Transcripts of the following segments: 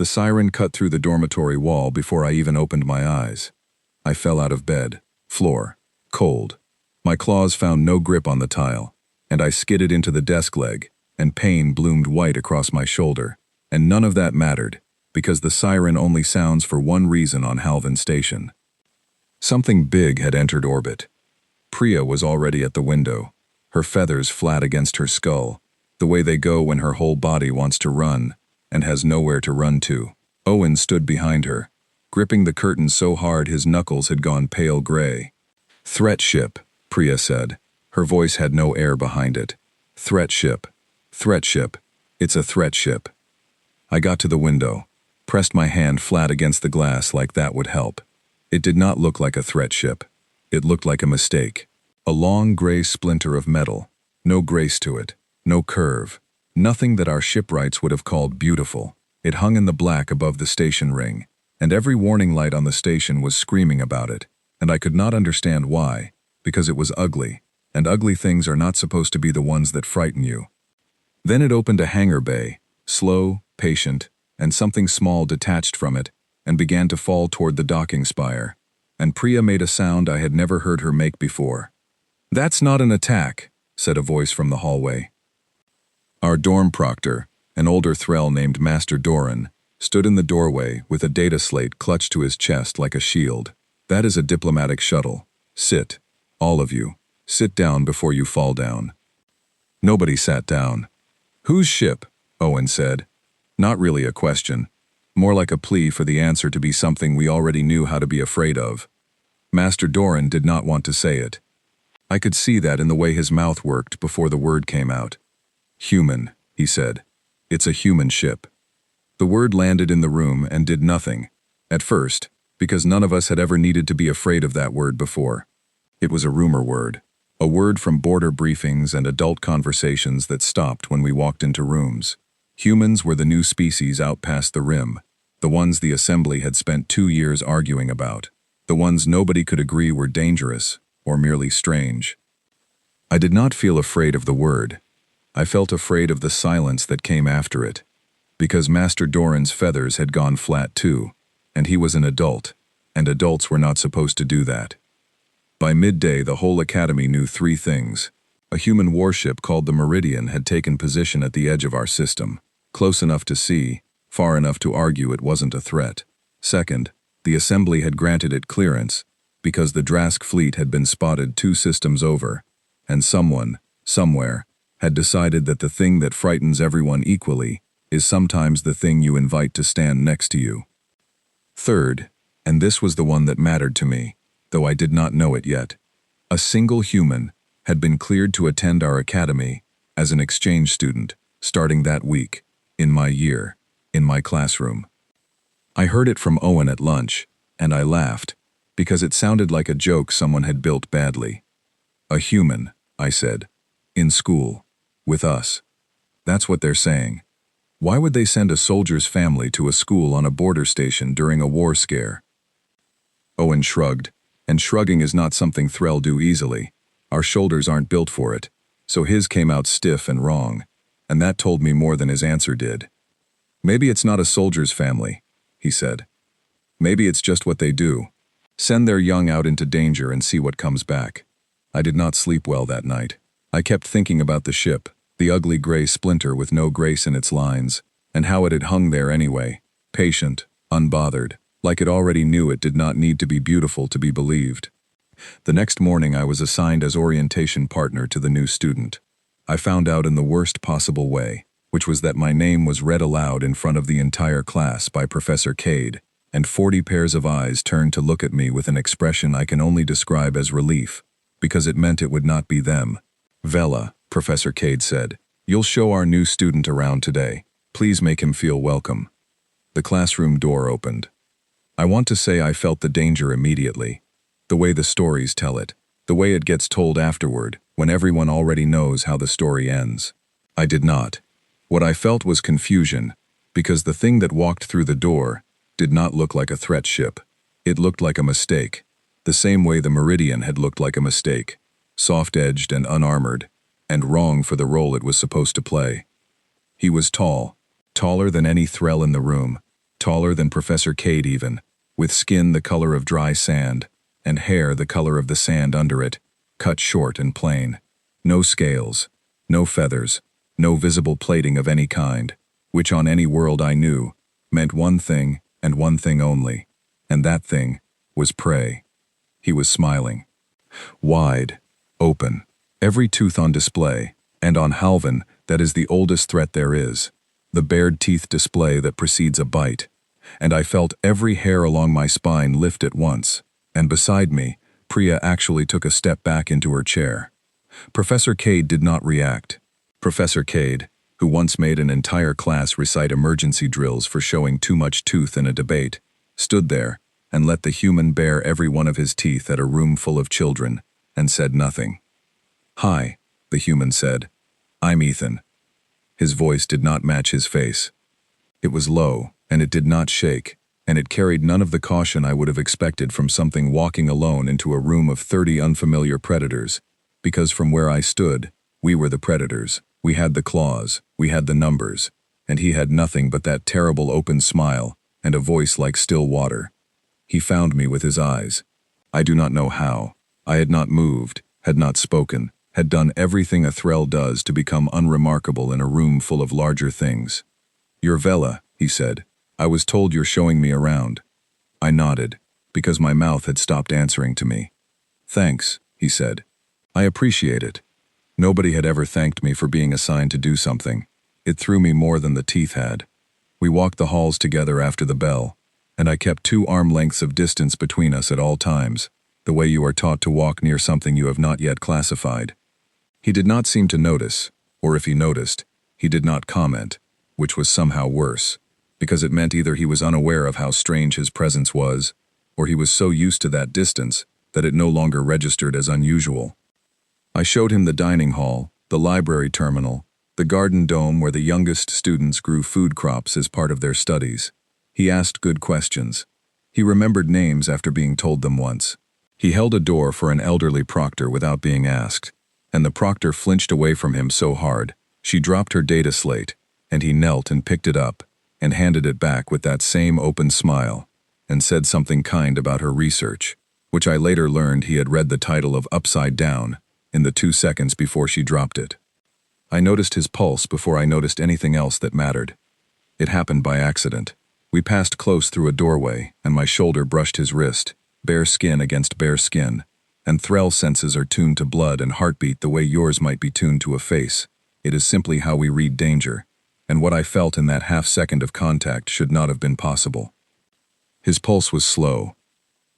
The siren cut through the dormitory wall before I even opened my eyes. I fell out of bed, floor, cold. My claws found no grip on the tile, and I skidded into the desk leg, and pain bloomed white across my shoulder. And none of that mattered, because the siren only sounds for one reason on Halvin Station. Something big had entered orbit. Priya was already at the window, her feathers flat against her skull, the way they go when her whole body wants to run and has nowhere to run to. Owen stood behind her, gripping the curtain so hard his knuckles had gone pale gray. "Threat ship," Priya said. Her voice had no air behind it. "Threat ship. Threat ship. It's a threat ship." I got to the window, pressed my hand flat against the glass like that would help. It did not look like a threat ship. It looked like a mistake. A long gray splinter of metal. No grace to it. No curve. Nothing that our shipwrights would have called beautiful. It hung in the black above the station ring, and every warning light on the station was screaming about it, and I could not understand why, because it was ugly, and ugly things are not supposed to be the ones that frighten you. Then it opened a hangar bay, slow, patient, and something small detached from it, and began to fall toward the docking spire, and Priya made a sound I had never heard her make before. "That's not an attack," said a voice from the hallway. Our dorm proctor, an older thrall named Master Doran, stood in the doorway with a data slate clutched to his chest like a shield. "That is a diplomatic shuttle. Sit. All of you. Sit down before you fall down." Nobody sat down. "Whose ship?" Owen said. Not really a question. More like a plea for the answer to be something we already knew how to be afraid of. Master Doran did not want to say it. I could see that in the way his mouth worked before the word came out. "Human," he said. "It's a human ship." The word landed in the room and did nothing, at first, because none of us had ever needed to be afraid of that word before. It was a rumor word, a word from border briefings and adult conversations that stopped when we walked into rooms. Humans were the new species out past the rim, the ones the assembly had spent 2 years arguing about, the ones nobody could agree were dangerous or merely strange. I did not feel afraid of the word. I felt afraid of the silence that came after it, because Master Doran's feathers had gone flat too, and he was an adult, and adults were not supposed to do that. By midday, the whole academy knew 3 things. A human warship called the Meridian had taken position at the edge of our system, close enough to see, far enough to argue it wasn't a threat. Second, the assembly had granted it clearance, because the Drask fleet had been spotted 2 systems over, and someone, somewhere, had decided that the thing that frightens everyone equally is sometimes the thing you invite to stand next to you. Third, and this was the one that mattered to me, though I did not know it yet, a single human had been cleared to attend our academy as an exchange student, starting that week, in my year, in my classroom. I heard it from Owen at lunch, and I laughed, because it sounded like a joke someone had built badly. "A human," I said, "in school. With us. That's what they're saying. Why would they send a soldier's family to a school on a border station during a war scare?" Owen shrugged, and shrugging is not something Thrall do easily. Our shoulders aren't built for it, so his came out stiff and wrong, and that told me more than his answer did. "Maybe it's not a soldier's family," he said. "Maybe it's just what they do. Send their young out into danger and see what comes back." I did not sleep well that night. I kept thinking about the ship, the ugly gray splinter with no grace in its lines, and how it had hung there anyway, patient, unbothered, like it already knew it did not need to be beautiful to be believed. The next morning I was assigned as orientation partner to the new student. I found out in the worst possible way, which was that my name was read aloud in front of the entire class by Professor Cade, and 40 pairs of eyes turned to look at me with an expression I can only describe as relief, because it meant it would not be them. "Vela," Professor Cade said, "you'll show our new student around today. Please make him feel welcome." The classroom door opened. I want to say I felt the danger immediately. The way the stories tell it. The way it gets told afterward, when everyone already knows how the story ends. I did not. What I felt was confusion, because the thing that walked through the door did not look like a threat ship. It looked like a mistake, the same way the Meridian had looked like a mistake. Soft-edged and unarmored, and wrong for the role it was supposed to play. He was tall, taller than any Thrall in the room, taller than Professor Cade even, with skin the color of dry sand, and hair the color of the sand under it, cut short and plain. No scales, no feathers, no visible plating of any kind, which on any world I knew, meant one thing and one thing only, and that thing was prey. He was smiling. Wide, open, every tooth on display, and on Halvan, that is the oldest threat there is, the bared teeth display that precedes a bite, and I felt every hair along my spine lift at once, and beside me, Priya actually took a step back into her chair. Professor Cade did not react. Professor Cade, who once made an entire class recite emergency drills for showing too much tooth in a debate, stood there and let the human bare every one of his teeth at a room full of children, and said nothing. "Hi," the human said. "I'm Ethan." His voice did not match his face. It was low, and it did not shake, and it carried none of the caution I would have expected from something walking alone into a room of 30 unfamiliar predators, because from where I stood, we were the predators. We had the claws, we had the numbers, and he had nothing but that terrible open smile and a voice like still water. He found me with his eyes. I do not know how. I had not moved, had not spoken, had done everything a thrall does to become unremarkable in a room full of larger things. "You're Vela," he said. "I was told you're showing me around." I nodded, because my mouth had stopped answering to me. "Thanks," he said. "I appreciate it." Nobody had ever thanked me for being assigned to do something. It threw me more than the teeth had. We walked the halls together after the bell, and I kept 2 arm lengths of distance between us at all times, the way you are taught to walk near something you have not yet classified. He did not seem to notice, or if he noticed, he did not comment, which was somehow worse, because it meant either he was unaware of how strange his presence was, or he was so used to that distance that it no longer registered as unusual. I showed him the dining hall, the library terminal, the garden dome where the youngest students grew food crops as part of their studies. He asked good questions. He remembered names after being told them once. He held a door for an elderly proctor without being asked, and the proctor flinched away from him so hard, she dropped her data slate, and he knelt and picked it up, and handed it back with that same open smile, and said something kind about her research, which I later learned he had read the title of Upside Down in the 2 seconds before she dropped it. I noticed his pulse before I noticed anything else that mattered. It happened by accident. We passed close through a doorway, and my shoulder brushed his wrist, bare skin against bare skin, and thrall senses are tuned to blood and heartbeat the way yours might be tuned to a face. It is simply how we read danger, and what I felt in that half-second of contact should not have been possible. His pulse was slow.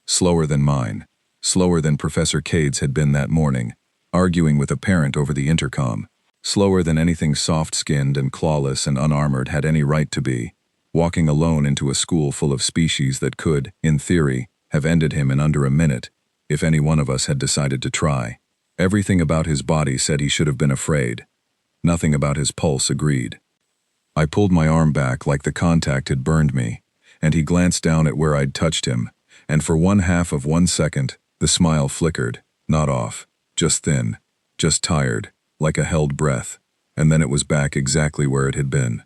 Slower than mine, slower than Professor Cade's had been that morning, arguing with a parent over the intercom, slower than anything soft-skinned and clawless and unarmored had any right to be, walking alone into a school full of species that could, in theory, have ended him in under a minute, if any one of us had decided to try. Everything about his body said he should have been afraid. Nothing about his pulse agreed. I pulled my arm back like the contact had burned me, and he glanced down at where I'd touched him, and for 1/2 of 1 second, the smile flickered, not off, just thin, just tired, like a held breath, and then it was back exactly where it had been.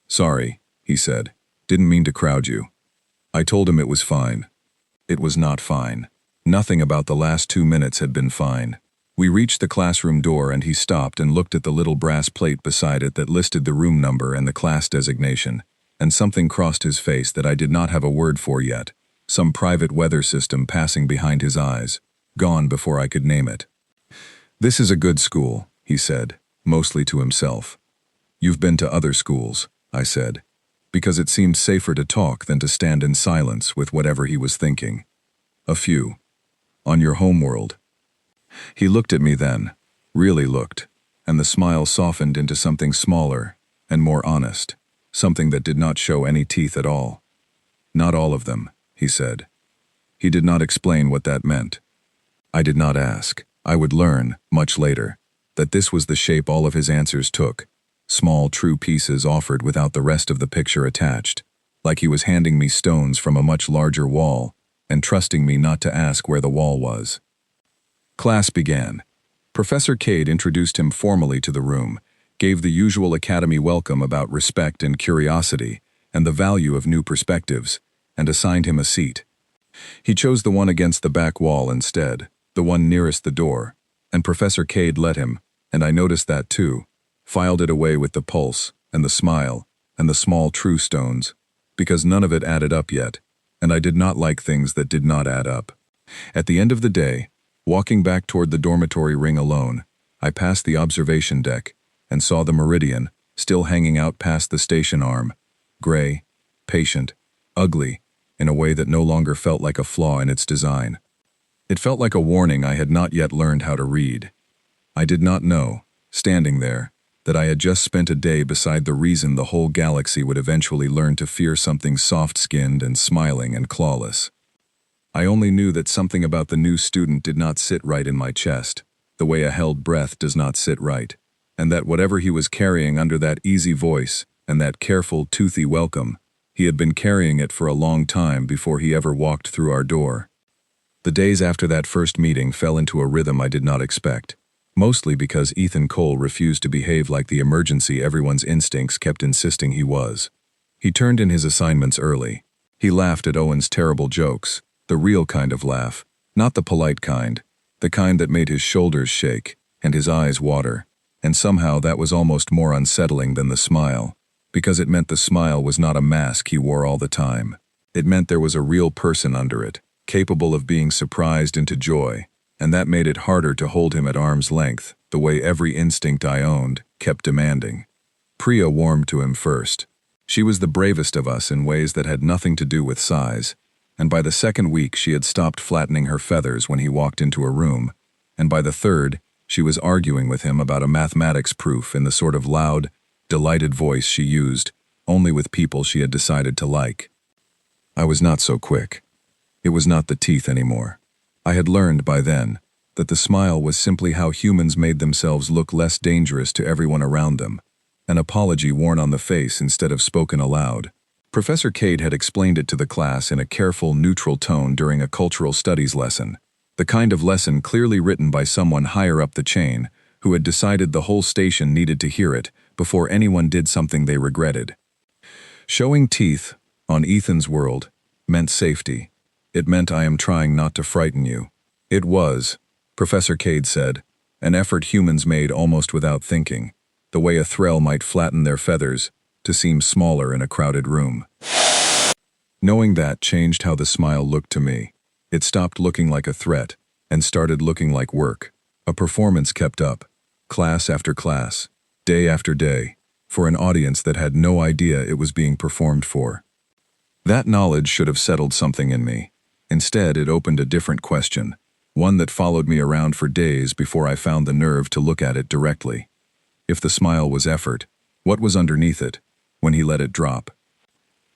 "Sorry," he said. "Didn't mean to crowd you." I told him it was fine. It was not fine. Nothing about the last 2 minutes had been fine. We reached the classroom door and he stopped and looked at the little brass plate beside it that listed the room number and the class designation, and something crossed his face that I did not have a word for yet, some private weather system passing behind his eyes, gone before I could name it. "This is a good school," he said, mostly to himself. "You've been to other schools," I said, because it seemed safer to talk than to stand in silence with whatever he was thinking. "A few. On your homeworld." He looked at me then, really looked, and the smile softened into something smaller and more honest, something that did not show any teeth at all. "Not all of them," he said. He did not explain what that meant. I did not ask. I would learn, much later, that this was the shape all of his answers took, small true pieces offered without the rest of the picture attached, like he was handing me stones from a much larger wall and trusting me not to ask where the wall was. Class began. Professor Cade introduced him formally to the room, gave the usual academy welcome about respect and curiosity, and the value of new perspectives, and assigned him a seat. He chose the one against the back wall instead, the one nearest the door, and Professor Cade let him, and I noticed that too, filed it away with the pulse, and the smile, and the small true stones, because none of it added up yet, and I did not like things that did not add up. At the end of the day, walking back toward the dormitory ring alone, I passed the observation deck, and saw the meridian, still hanging out past the station arm, gray, patient, ugly, in a way that no longer felt like a flaw in its design. It felt like a warning I had not yet learned how to read. I did not know, standing there, that I had just spent a day beside the reason the whole galaxy would eventually learn to fear something soft-skinned and smiling and clawless. I only knew that something about the new student did not sit right in my chest, the way a held breath does not sit right, and that whatever he was carrying under that easy voice and that careful, toothy welcome, he had been carrying it for a long time before he ever walked through our door. The days after that first meeting fell into a rhythm I did not expect, mostly because Ethan Cole refused to behave like the emergency everyone's instincts kept insisting he was. He turned in his assignments early. He laughed at Owen's terrible jokes, the real kind of laugh, not the polite kind, the kind that made his shoulders shake and his eyes water, and somehow that was almost more unsettling than the smile, because it meant the smile was not a mask he wore all the time. It meant there was a real person under it, capable of being surprised into joy, and that made it harder to hold him at arm's length, the way every instinct I owned kept demanding. Priya warmed to him first. She was the bravest of us in ways that had nothing to do with size, and by the second week she had stopped flattening her feathers when he walked into a room, and by the third, she was arguing with him about a mathematics proof in the sort of loud, delighted voice she used only with people she had decided to like. I was not so quick. It was not the teeth anymore. I had learned by then that the smile was simply how humans made themselves look less dangerous to everyone around them, an apology worn on the face instead of spoken aloud. Professor Cade had explained it to the class in a careful, neutral tone during a cultural studies lesson, the kind of lesson clearly written by someone higher up the chain who had decided the whole station needed to hear it before anyone did something they regretted. Showing teeth, on Ethan's world, meant safety. It meant I am trying not to frighten you. It was, Professor Cade said, an effort humans made almost without thinking, the way a threll might flatten their feathers to seem smaller in a crowded room. Knowing that changed how the smile looked to me. It stopped looking like a threat and started looking like work. A performance kept up, class after class, day after day, for an audience that had no idea it was being performed for. That knowledge should have settled something in me. Instead, it opened a different question, one that followed me around for days before I found the nerve to look at it directly. If the smile was effort, what was underneath it, when he let it drop?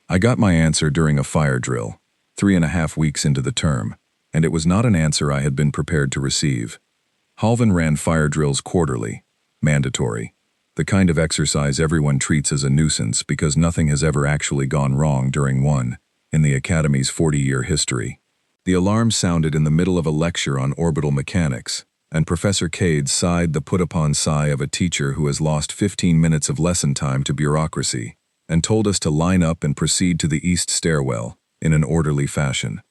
I got my answer during a fire drill, 3.5 weeks into the term, and it was not an answer I had been prepared to receive. Halvin ran fire drills quarterly, mandatory, the kind of exercise everyone treats as a nuisance because nothing has ever actually gone wrong during one, in the Academy's 40-year history. The alarm sounded in the middle of a lecture on orbital mechanics, and Professor Cade sighed the put-upon sigh of a teacher who has lost 15 minutes of lesson time to bureaucracy, and told us to line up and proceed to the east stairwell, in an orderly fashion.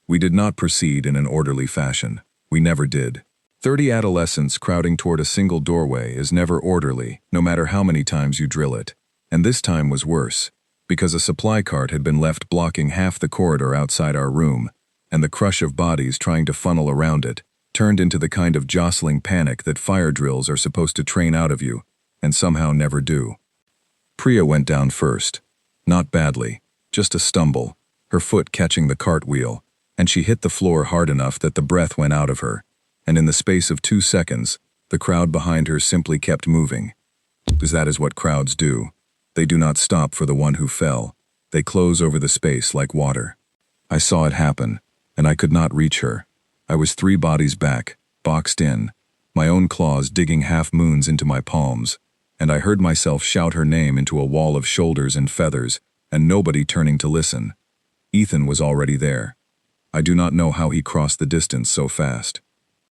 We did not proceed in an orderly fashion. We never did. 30 adolescents crowding toward a single doorway is never orderly, no matter how many times you drill it. And this time was worse, because a supply cart had been left blocking half the corridor outside our room, and the crush of bodies trying to funnel around it turned into the kind of jostling panic that fire drills are supposed to train out of you, and somehow never do. Priya went down first. Not badly, just a stumble, her foot catching the cartwheel, and she hit the floor hard enough that the breath went out of her, and in the space of 2 seconds, the crowd behind her simply kept moving. Because that is what crowds do. They do not stop for the one who fell. They close over the space like water. I saw it happen, and I could not reach her. I was 3 bodies back, boxed in, my own claws digging half-moons into my palms, and I heard myself shout her name into a wall of shoulders and feathers, and nobody turning to listen. Ethan was already there. I do not know how he crossed the distance so fast.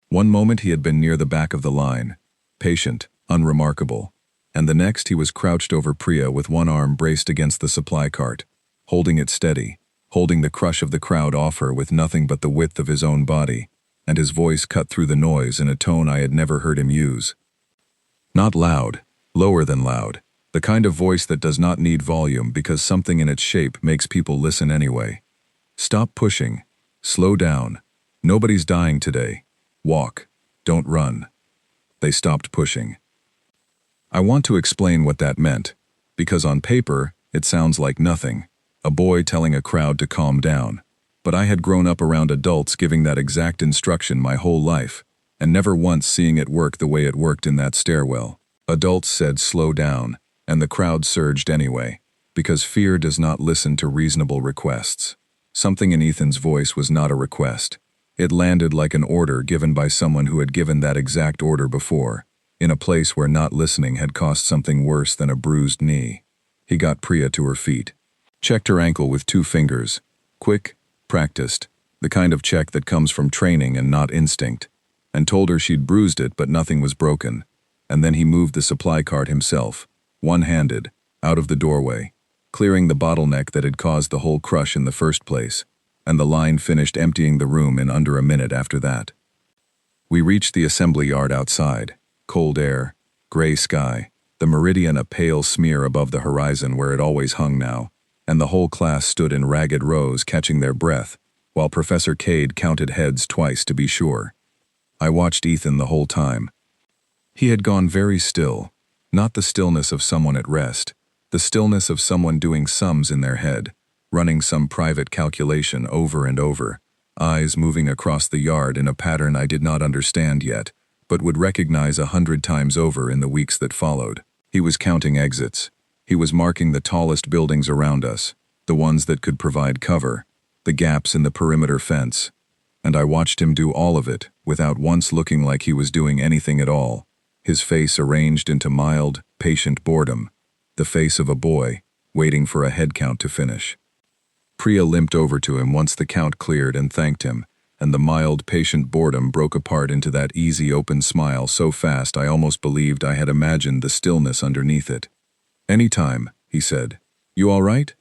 One moment he had been near the back of the line, patient, unremarkable, and the next he was crouched over Priya with one arm braced against the supply cart, holding it steady, holding the crush of the crowd off her with nothing but the width of his own body, and his voice cut through the noise in a tone I had never heard him use. Not loud, lower than loud, the kind of voice that does not need volume because something in its shape makes people listen anyway. Stop pushing. Slow down. Nobody's dying today. Walk. Don't run. They stopped pushing. I want to explain what that meant, because on paper, it sounds like nothing, a boy telling a crowd to calm down. But I had grown up around adults giving that exact instruction my whole life, and never once seeing it work the way it worked in that stairwell. Adults said slow down, and the crowd surged anyway, because fear does not listen to reasonable requests. Something in Ethan's voice was not a request. It landed like an order given by someone who had given that exact order before, in a place where not listening had cost something worse than a bruised knee. He got Priya to her feet, checked her ankle with 2 fingers, quick, practiced, the kind of check that comes from training and not instinct, and told her she'd bruised it but nothing was broken, and then he moved the supply cart himself, one-handed, out of the doorway, clearing the bottleneck that had caused the whole crush in the first place, and the line finished emptying the room in under a minute after that. We reached the assembly yard outside, cold air, gray sky, the meridian a pale smear above the horizon where it always hung now, and the whole class stood in ragged rows catching their breath, while Professor Cade counted heads twice to be sure. I watched Ethan the whole time. He had gone very still, not the stillness of someone at rest, the stillness of someone doing sums in their head, running some private calculation over and over, eyes moving across the yard in a pattern I did not understand yet, but would recognize 100 times over in the weeks that followed. He was counting exits. He was marking the tallest buildings around us, the ones that could provide cover, the gaps in the perimeter fence, and I watched him do all of it without once looking like he was doing anything at all, his face arranged into mild, patient boredom, the face of a boy, waiting for a head count to finish. Priya limped over to him once the count cleared and thanked him, and the mild, patient boredom broke apart into that easy, open smile so fast I almost believed I had imagined the stillness underneath it. "Any time," he said. "You all right?"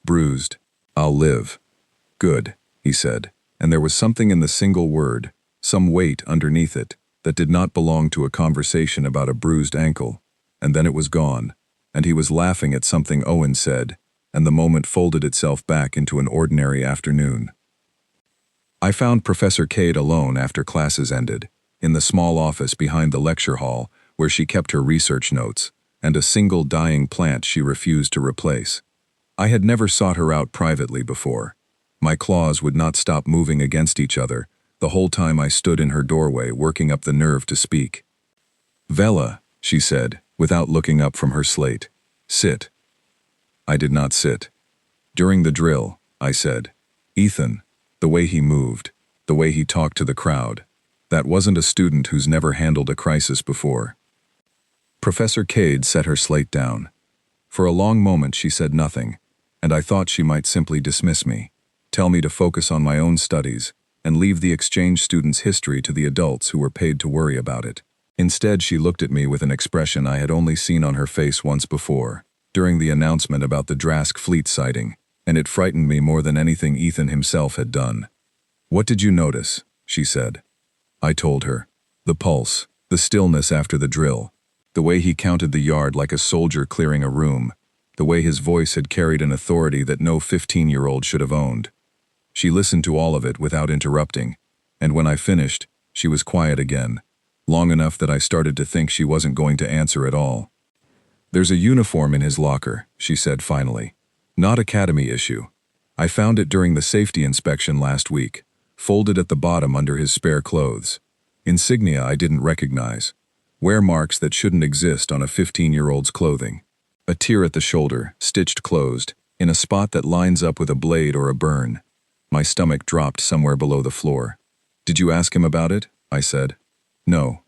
"Bruised. I'll live." "Good," he said, and there was something in the single word, some weight underneath it, that did not belong to a conversation about a bruised ankle, and then it was gone, and he was laughing at something Owen said, and the moment folded itself back into an ordinary afternoon. I found Professor Cade alone after classes ended, in the small office behind the lecture hall where she kept her research notes, and a single dying plant she refused to replace. I had never sought her out privately before. My claws would not stop moving against each other the whole time I stood in her doorway working up the nerve to speak. "Vela," she said, without looking up from her slate. "Sit." I did not sit. "During the drill," I said. "Ethan, the way he moved, the way he talked to the crowd, that wasn't a student who's never handled a crisis before." Professor Cade set her slate down. For a long moment she said nothing, and I thought she might simply dismiss me, tell me to focus on my own studies, and leave the exchange students' history to the adults who were paid to worry about it. Instead, she looked at me with an expression I had only seen on her face once before, during the announcement about the Drask fleet sighting, and it frightened me more than anything Ethan himself had done. "What did you notice?" she said. I told her. The pulse, the stillness after the drill, the way he counted the yard like a soldier clearing a room, the way his voice had carried an authority that no 15-year-old should have owned. She listened to all of it without interrupting, and when I finished, she was quiet again, long enough that I started to think she wasn't going to answer at all. "There's a uniform in his locker," she said finally. "Not academy issue. I found it during the safety inspection last week, folded at the bottom under his spare clothes. Insignia I didn't recognize. Wear marks that shouldn't exist on a 15-year-old's clothing. A tear at the shoulder, stitched closed, in a spot that lines up with a blade or a burn." My stomach dropped somewhere below the floor. "Did you ask him about it?" I said. "No."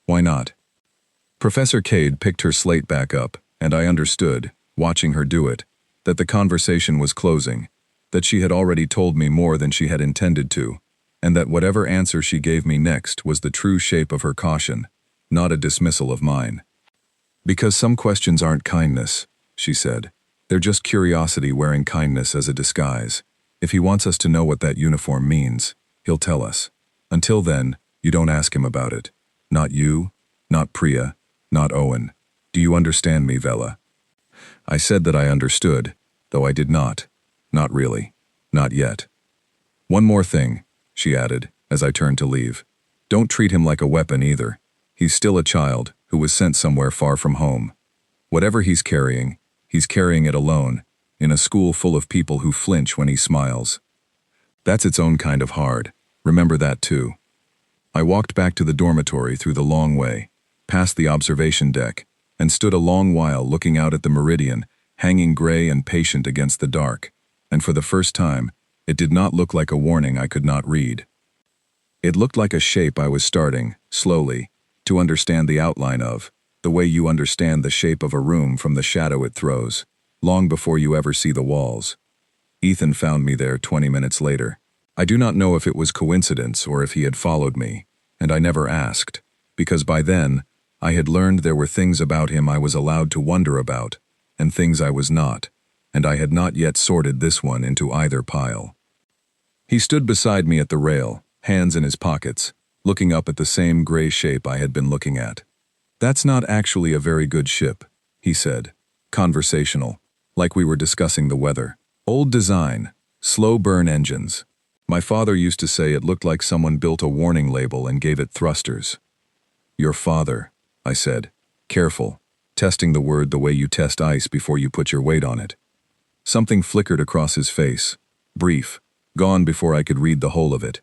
"Why not?" Professor Cade picked her slate back up, and I understood, watching her do it, that the conversation was closing, that she had already told me more than she had intended to, and that whatever answer she gave me next was the true shape of her caution, not a dismissal of mine. "Because some questions aren't kindness," she said. They're just curiosity wearing kindness as a disguise. If he wants us to know what that uniform means, he'll tell us. Until then, you don't ask him about it. Not you, not Priya, not Owen. Do you understand me, Vela? I said that I understood, though I did not. Not really. Not yet. One more thing, she added, as I turned to leave. Don't treat him like a weapon either. He's still a child who was sent somewhere far from home. Whatever he's carrying it alone, in a school full of people who flinch when he smiles. That's its own kind of hard. Remember that too. I walked back to the dormitory through the long way, past the observation deck, and stood a long while looking out at the meridian, hanging gray and patient against the dark, and for the first time, it did not look like a warning I could not read. It looked like a shape I was starting, slowly, to understand the outline of, the way you understand the shape of a room from the shadow it throws, long before you ever see the walls. Ethan found me there 20 minutes later. I do not know if it was coincidence or if he had followed me, and I never asked, because by then, I had learned there were things about him I was allowed to wonder about, and things I was not, and I had not yet sorted this one into either pile. He stood beside me at the rail, hands in his pockets, looking up at the same gray shape I had been looking at. That's not actually a very good ship, he said, conversational, like we were discussing the weather. Old design, slow burn engines. My father used to say it looked like someone built a warning label and gave it thrusters. Your father, I said, careful, testing the word the way you test ice before you put your weight on it. Something flickered across his face, brief, gone before I could read the whole of it.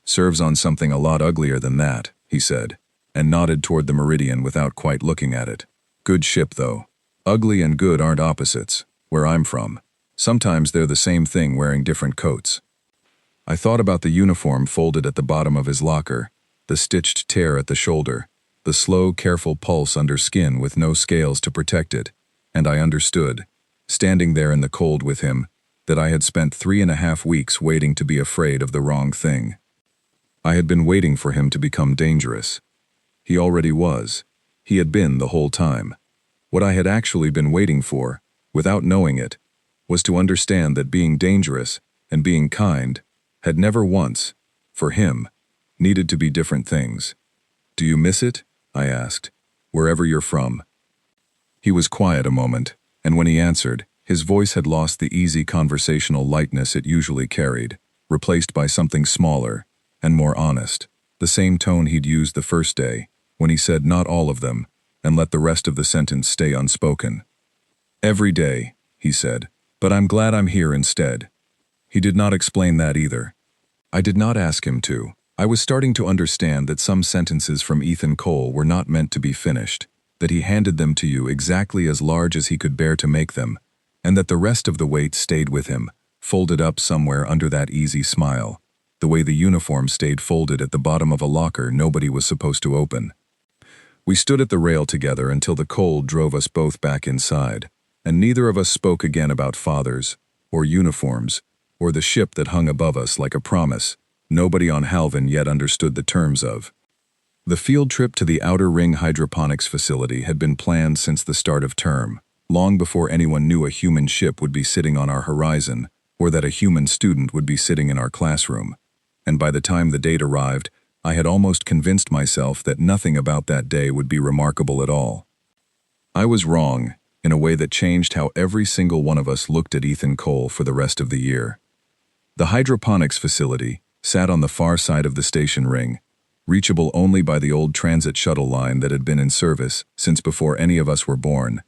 Serves on something a lot uglier than that, he said, and nodded toward the meridian without quite looking at it. Good ship, though. Ugly and good aren't opposites, where I'm from. Sometimes they're the same thing wearing different coats. I thought about the uniform folded at the bottom of his locker, the stitched tear at the shoulder, the slow, careful pulse under skin with no scales to protect it, and I understood, standing there in the cold with him, that I had spent 3.5 weeks waiting to be afraid of the wrong thing. I had been waiting for him to become dangerous. He already was. He had been the whole time. What I had actually been waiting for, without knowing it, was to understand that being dangerous and being kind had never once, for him, needed to be different things. Do you miss it? I asked. Wherever you're from. He was quiet a moment, and when he answered, his voice had lost the easy conversational lightness it usually carried, replaced by something smaller and more honest, the same tone he'd used the first day, when he said not all of them, and let the rest of the sentence stay unspoken. Every day, he said, but I'm glad I'm here instead. He did not explain that either. I did not ask him to. I was starting to understand that some sentences from Ethan Cole were not meant to be finished, that he handed them to you exactly as large as he could bear to make them, and that the rest of the weight stayed with him, folded up somewhere under that easy smile, the way the uniform stayed folded at the bottom of a locker nobody was supposed to open. We stood at the rail together until the cold drove us both back inside, and neither of us spoke again about fathers, or uniforms, or the ship that hung above us like a promise nobody on Halvin yet understood the terms of. The field trip to the Outer Ring hydroponics facility had been planned since the start of term, long before anyone knew a human ship would be sitting on our horizon, or that a human student would be sitting in our classroom. And by the time the date arrived, I had almost convinced myself that nothing about that day would be remarkable at all. I was wrong, in a way that changed how every single one of us looked at Ethan Cole for the rest of the year. The hydroponics facility sat on the far side of the station ring, reachable only by the old transit shuttle line that had been in service since before any of us were born,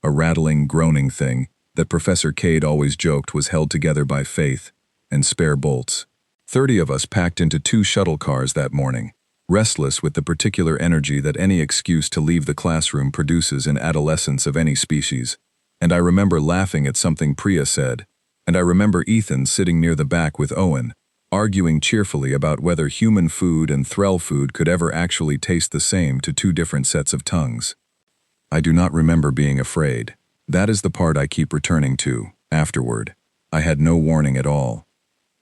a rattling, groaning thing that Professor Cade always joked was held together by faith and spare bolts. 30 of us packed into 2 shuttle cars that morning, restless with the particular energy that any excuse to leave the classroom produces in adolescence of any species, and I remember laughing at something Priya said, and I remember Ethan sitting near the back with Owen, arguing cheerfully about whether human food and Threll food could ever actually taste the same to 2 different sets of tongues. I do not remember being afraid. That is the part I keep returning to, afterward. I had no warning at all.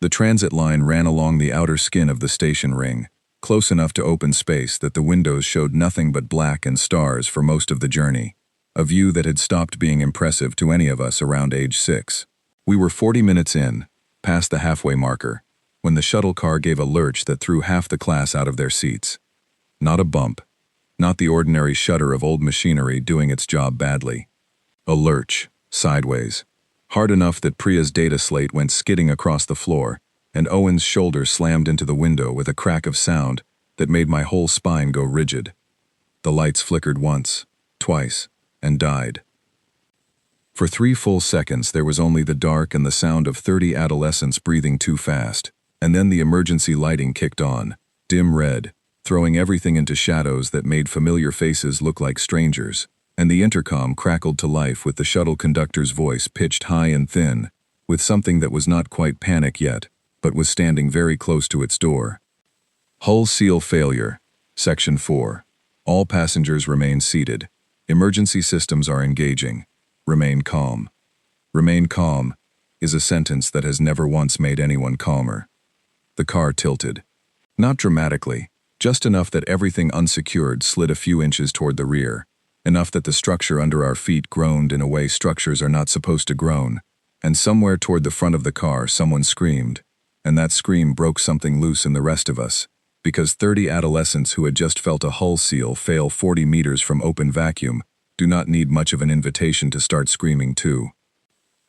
The transit line ran along the outer skin of the station ring, close enough to open space that the windows showed nothing but black and stars for most of the journey, a view that had stopped being impressive to any of us around age 6. We were 40 minutes in, past the halfway marker, when the shuttle car gave a lurch that threw half the class out of their seats. Not a bump, not the ordinary shudder of old machinery doing its job badly. A lurch, sideways, hard enough that Priya's data slate went skidding across the floor, and Owen's shoulder slammed into the window with a crack of sound that made my whole spine go rigid. The lights flickered once, twice, and died. For 3 full seconds there was only the dark and the sound of 30 adolescents breathing too fast, and then the emergency lighting kicked on, dim red, throwing everything into shadows that made familiar faces look like strangers, and the intercom crackled to life with the shuttle conductor's voice pitched high and thin, with something that was not quite panic yet, but was standing very close to its door. Hull seal failure. Section 4. All passengers remain seated. Emergency systems are engaging. Remain calm. Remain calm is a sentence that has never once made anyone calmer. The car tilted. Not dramatically, just enough that everything unsecured slid a few inches toward the rear, enough that the structure under our feet groaned in a way structures are not supposed to groan, and somewhere toward the front of the car someone screamed, and that scream broke something loose in the rest of us, because 30 adolescents who had just felt a hull seal fail 40 meters from open vacuum do not need much of an invitation to start screaming too.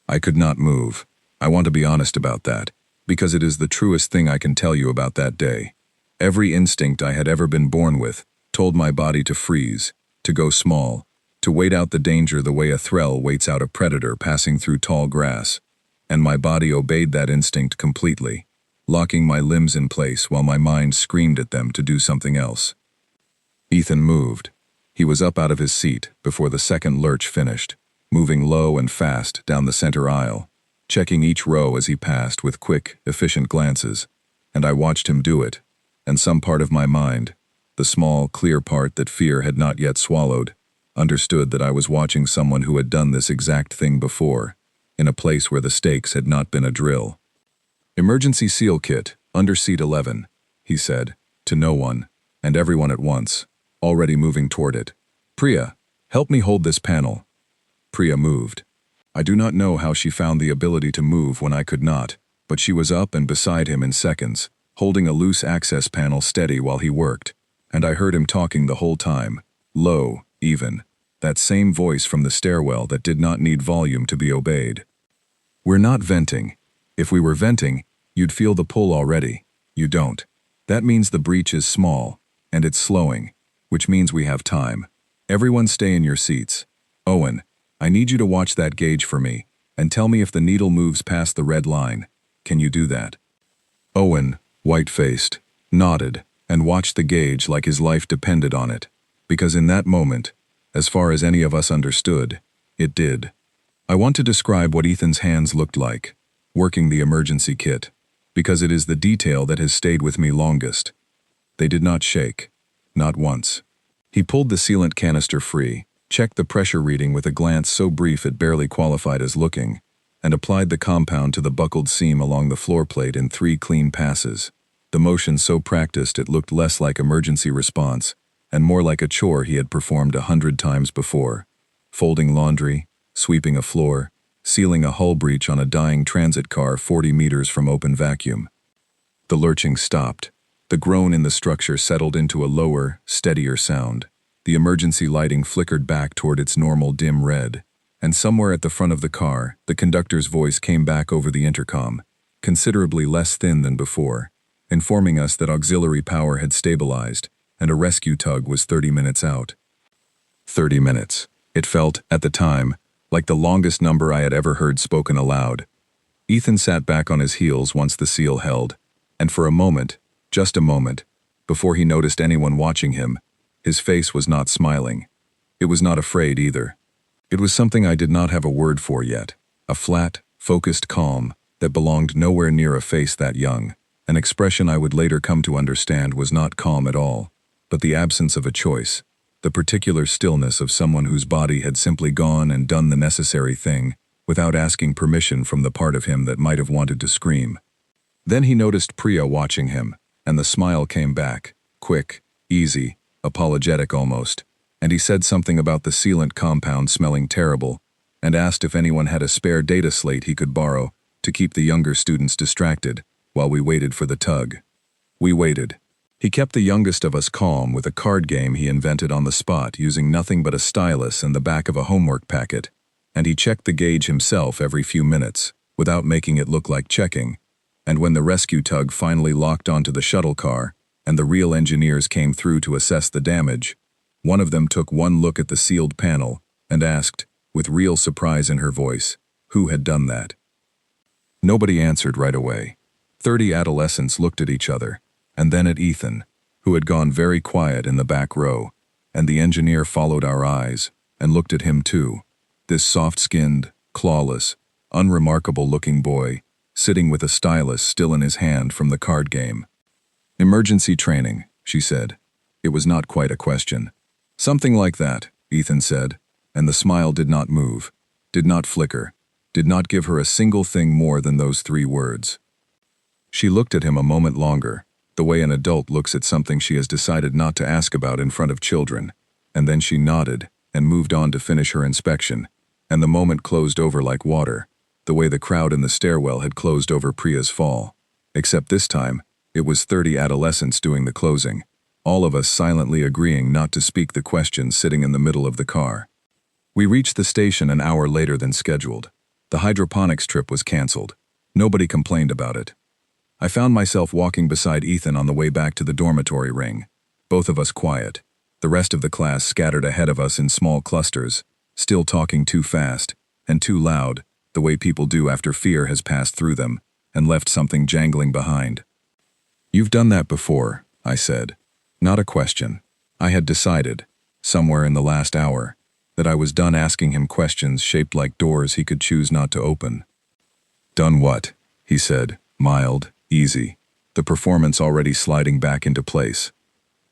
I could not move. I want to be honest about that, because it is the truest thing I can tell you about that day. Every instinct I had ever been born with told my body to freeze, to go small, to wait out the danger the way a thrall waits out a predator passing through tall grass, and my body obeyed that instinct completely, locking my limbs in place while my mind screamed at them to do something else. Ethan moved. He was up out of his seat before the second lurch finished, moving low and fast down the center aisle, checking each row as he passed with quick, efficient glances, and I watched him do it, and some part of my mind, the small, clear part that fear had not yet swallowed, understood that I was watching someone who had done this exact thing before, in a place where the stakes had not been a drill. "Emergency seal kit, under seat 11, he said, to no one, and everyone at once, already moving toward it. "Priya, help me hold this panel." Priya moved. I do not know how she found the ability to move when I could not, but she was up and beside him in seconds, holding a loose access panel steady while he worked, and I heard him talking the whole time, low, even, that same voice from the stairwell that did not need volume to be obeyed. "We're not venting. If we were venting, you'd feel the pull already. You don't. That means the breach is small, and it's slowing, which means we have time. Everyone stay in your seats. Owen, I need you to watch that gauge for me, and tell me if the needle moves past the red line. Can you do that?" Owen, white-faced, nodded, and watched the gauge like his life depended on it, because in that moment, as far as any of us understood, it did. I want to describe what Ethan's hands looked like, working the emergency kit, because it is the detail that has stayed with me longest. They did not shake, not once. He pulled the sealant canister free, checked the pressure reading with a glance so brief it barely qualified as looking, and applied the compound to the buckled seam along the floor plate in 3 clean passes, the motion so practiced it looked less like emergency response and more like a chore he had performed 100 times before, folding laundry, sweeping a floor, sealing a hull breach on a dying transit car 40 meters from open vacuum. The lurching stopped. The groan in the structure settled into a lower, steadier sound. The emergency lighting flickered back toward its normal dim red, and somewhere at the front of the car, the conductor's voice came back over the intercom, considerably less thin than before, informing us that auxiliary power had stabilized and a rescue tug was 30 minutes out. 30 minutes. It felt, at the time, like the longest number I had ever heard spoken aloud. Ethan sat back on his heels once the seal held, and for a moment, just a moment, before he noticed anyone watching him, his face was not smiling. It was not afraid either. It was something I did not have a word for yet, a flat, focused calm that belonged nowhere near a face that young, an expression I would later come to understand was not calm at all, but the absence of a choice, the particular stillness of someone whose body had simply gone and done the necessary thing without asking permission from the part of him that might have wanted to scream. Then he noticed Priya watching him, and the smile came back, quick, easy, apologetic almost, and he said something about the sealant compound smelling terrible, and asked if anyone had a spare data slate he could borrow to keep the younger students distracted while we waited for the tug. We waited. He kept the youngest of us calm with a card game he invented on the spot using nothing but a stylus and the back of a homework packet, and he checked the gauge himself every few minutes, without making it look like checking. And when the rescue tug finally locked onto the shuttle car, and the real engineers came through to assess the damage, one of them took one look at the sealed panel and asked, with real surprise in her voice, who had done that. Nobody answered right away. 30 adolescents looked at each other, and then at Ethan, who had gone very quiet in the back row, and the engineer followed our eyes and looked at him too, this soft-skinned, clawless, unremarkable-looking boy, sitting with a stylus still in his hand from the card game. "Emergency training," she said. It was not quite a question. "Something like that," Ethan said, and the smile did not move, did not flicker, did not give her a single thing more than those 3 words. She looked at him a moment longer, the way an adult looks at something she has decided not to ask about in front of children, and then she nodded and moved on to finish her inspection, and the moment closed over like water, the way the crowd in the stairwell had closed over Priya's fall. Except this time, it was 30 adolescents doing the closing, all of us silently agreeing not to speak the questions sitting in the middle of the car. We reached the station an hour later than scheduled. The hydroponics trip was canceled. Nobody complained about it. I found myself walking beside Ethan on the way back to the dormitory ring, both of us quiet, the rest of the class scattered ahead of us in small clusters, still talking too fast and too loud, the way people do after fear has passed through them and left something jangling behind. "You've done that before," I said. Not a question. I had decided, somewhere in the last hour, that I was done asking him questions shaped like doors he could choose not to open. "Done what?" he said, mild, easy, the performance already sliding back into place.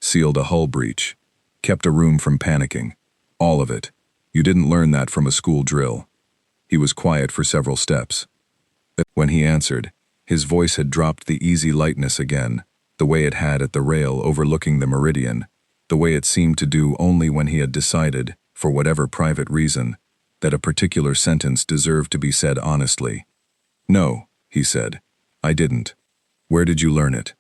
"Sealed a hull breach. Kept a room from panicking. All of it. You didn't learn that from a school drill." He was quiet for several steps. When he answered, his voice had dropped the easy lightness again, the way it had at the rail overlooking the meridian, the way it seemed to do only when he had decided, for whatever private reason, that a particular sentence deserved to be said honestly. "No," he said, "I didn't. Where did you learn it?"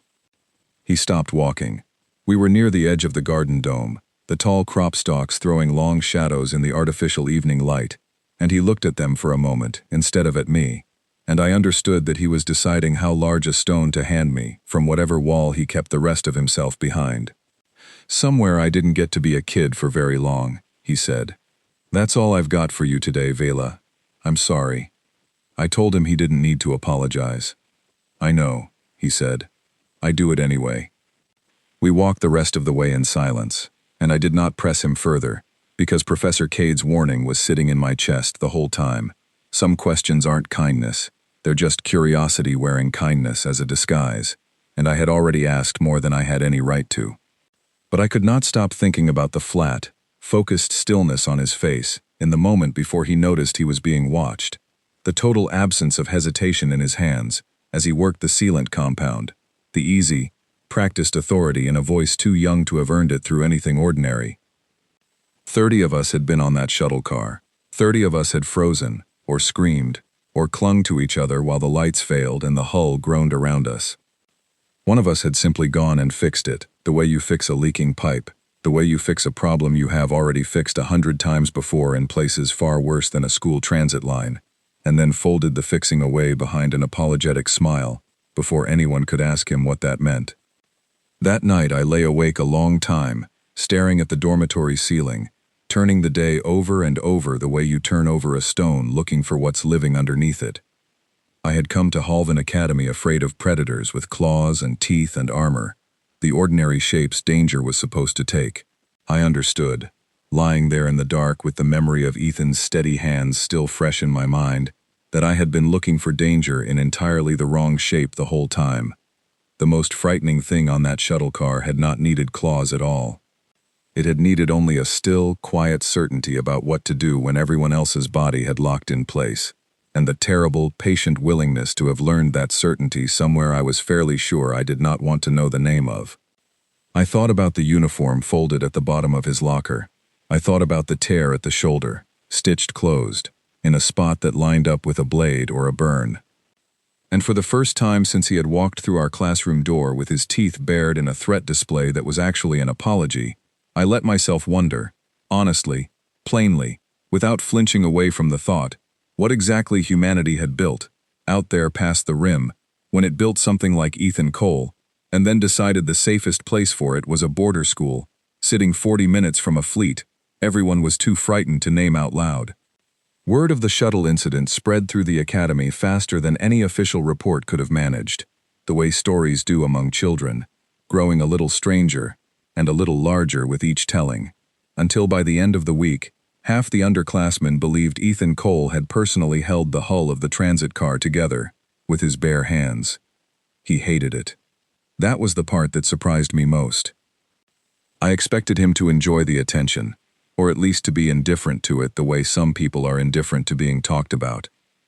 He stopped walking. We were near the edge of the garden dome, the tall crop stalks throwing long shadows in the artificial evening light, and he looked at them for a moment instead of at me, and I understood that he was deciding how large a stone to hand me from whatever wall he kept the rest of himself behind. "Somewhere I didn't get to be a kid for very long," he said. "That's all I've got for you today, Vela. I'm sorry." I told him he didn't need to apologize. "I know," he said. "I do it anyway." We walked the rest of the way in silence, and I did not press him further, because Professor Cade's warning was sitting in my chest the whole time. Some questions aren't kindness, they're just curiosity wearing kindness as a disguise, and I had already asked more than I had any right to. But I could not stop thinking about the flat, focused stillness on his face in the moment before he noticed he was being watched, the total absence of hesitation in his hands as he worked the sealant compound, the easy, practiced authority in a voice too young to have earned it through anything ordinary. 30 of us had been on that shuttle car. 30 of us had frozen, or screamed, or clung to each other while the lights failed and the hull groaned around us. One of us had simply gone and fixed it, the way you fix a leaking pipe, the way you fix a problem you have already fixed 100 times before in places far worse than a school transit line, and then folded the fixing away behind an apologetic smile before anyone could ask him what that meant. That night I lay awake a long time, staring at the dormitory ceiling, turning the day over and over the way you turn over a stone looking for what's living underneath it. I had come to Halvan Academy afraid of predators with claws and teeth and armor, the ordinary shapes danger was supposed to take. I understood, lying there in the dark with the memory of Ethan's steady hands still fresh in my mind, that I had been looking for danger in entirely the wrong shape the whole time. The most frightening thing on that shuttle car had not needed claws at all. It had needed only a still, quiet certainty about what to do when everyone else's body had locked in place, and the terrible, patient willingness to have learned that certainty somewhere I was fairly sure I did not want to know the name of. I thought about the uniform folded at the bottom of his locker, I thought about the tear at the shoulder, stitched closed, in a spot that lined up with a blade or a burn. And for the first time since he had walked through our classroom door with his teeth bared in a threat display that was actually an apology, I let myself wonder, honestly, plainly, without flinching away from the thought, what exactly humanity had built, out there past the rim, when it built something like Ethan Cole, and then decided the safest place for it was a border school, sitting 40 minutes from a fleet everyone was too frightened to name out loud. Word of the shuttle incident spread through the academy faster than any official report could have managed, the way stories do among children, growing a little stranger and a little larger with each telling, until by the end of the week, half the underclassmen believed Ethan Cole had personally held the hull of the transit car together, with his bare hands. He hated it. That was the part that surprised me most. I expected him to enjoy the attention, or at least to be indifferent to it the way some people are indifferent to being talked about.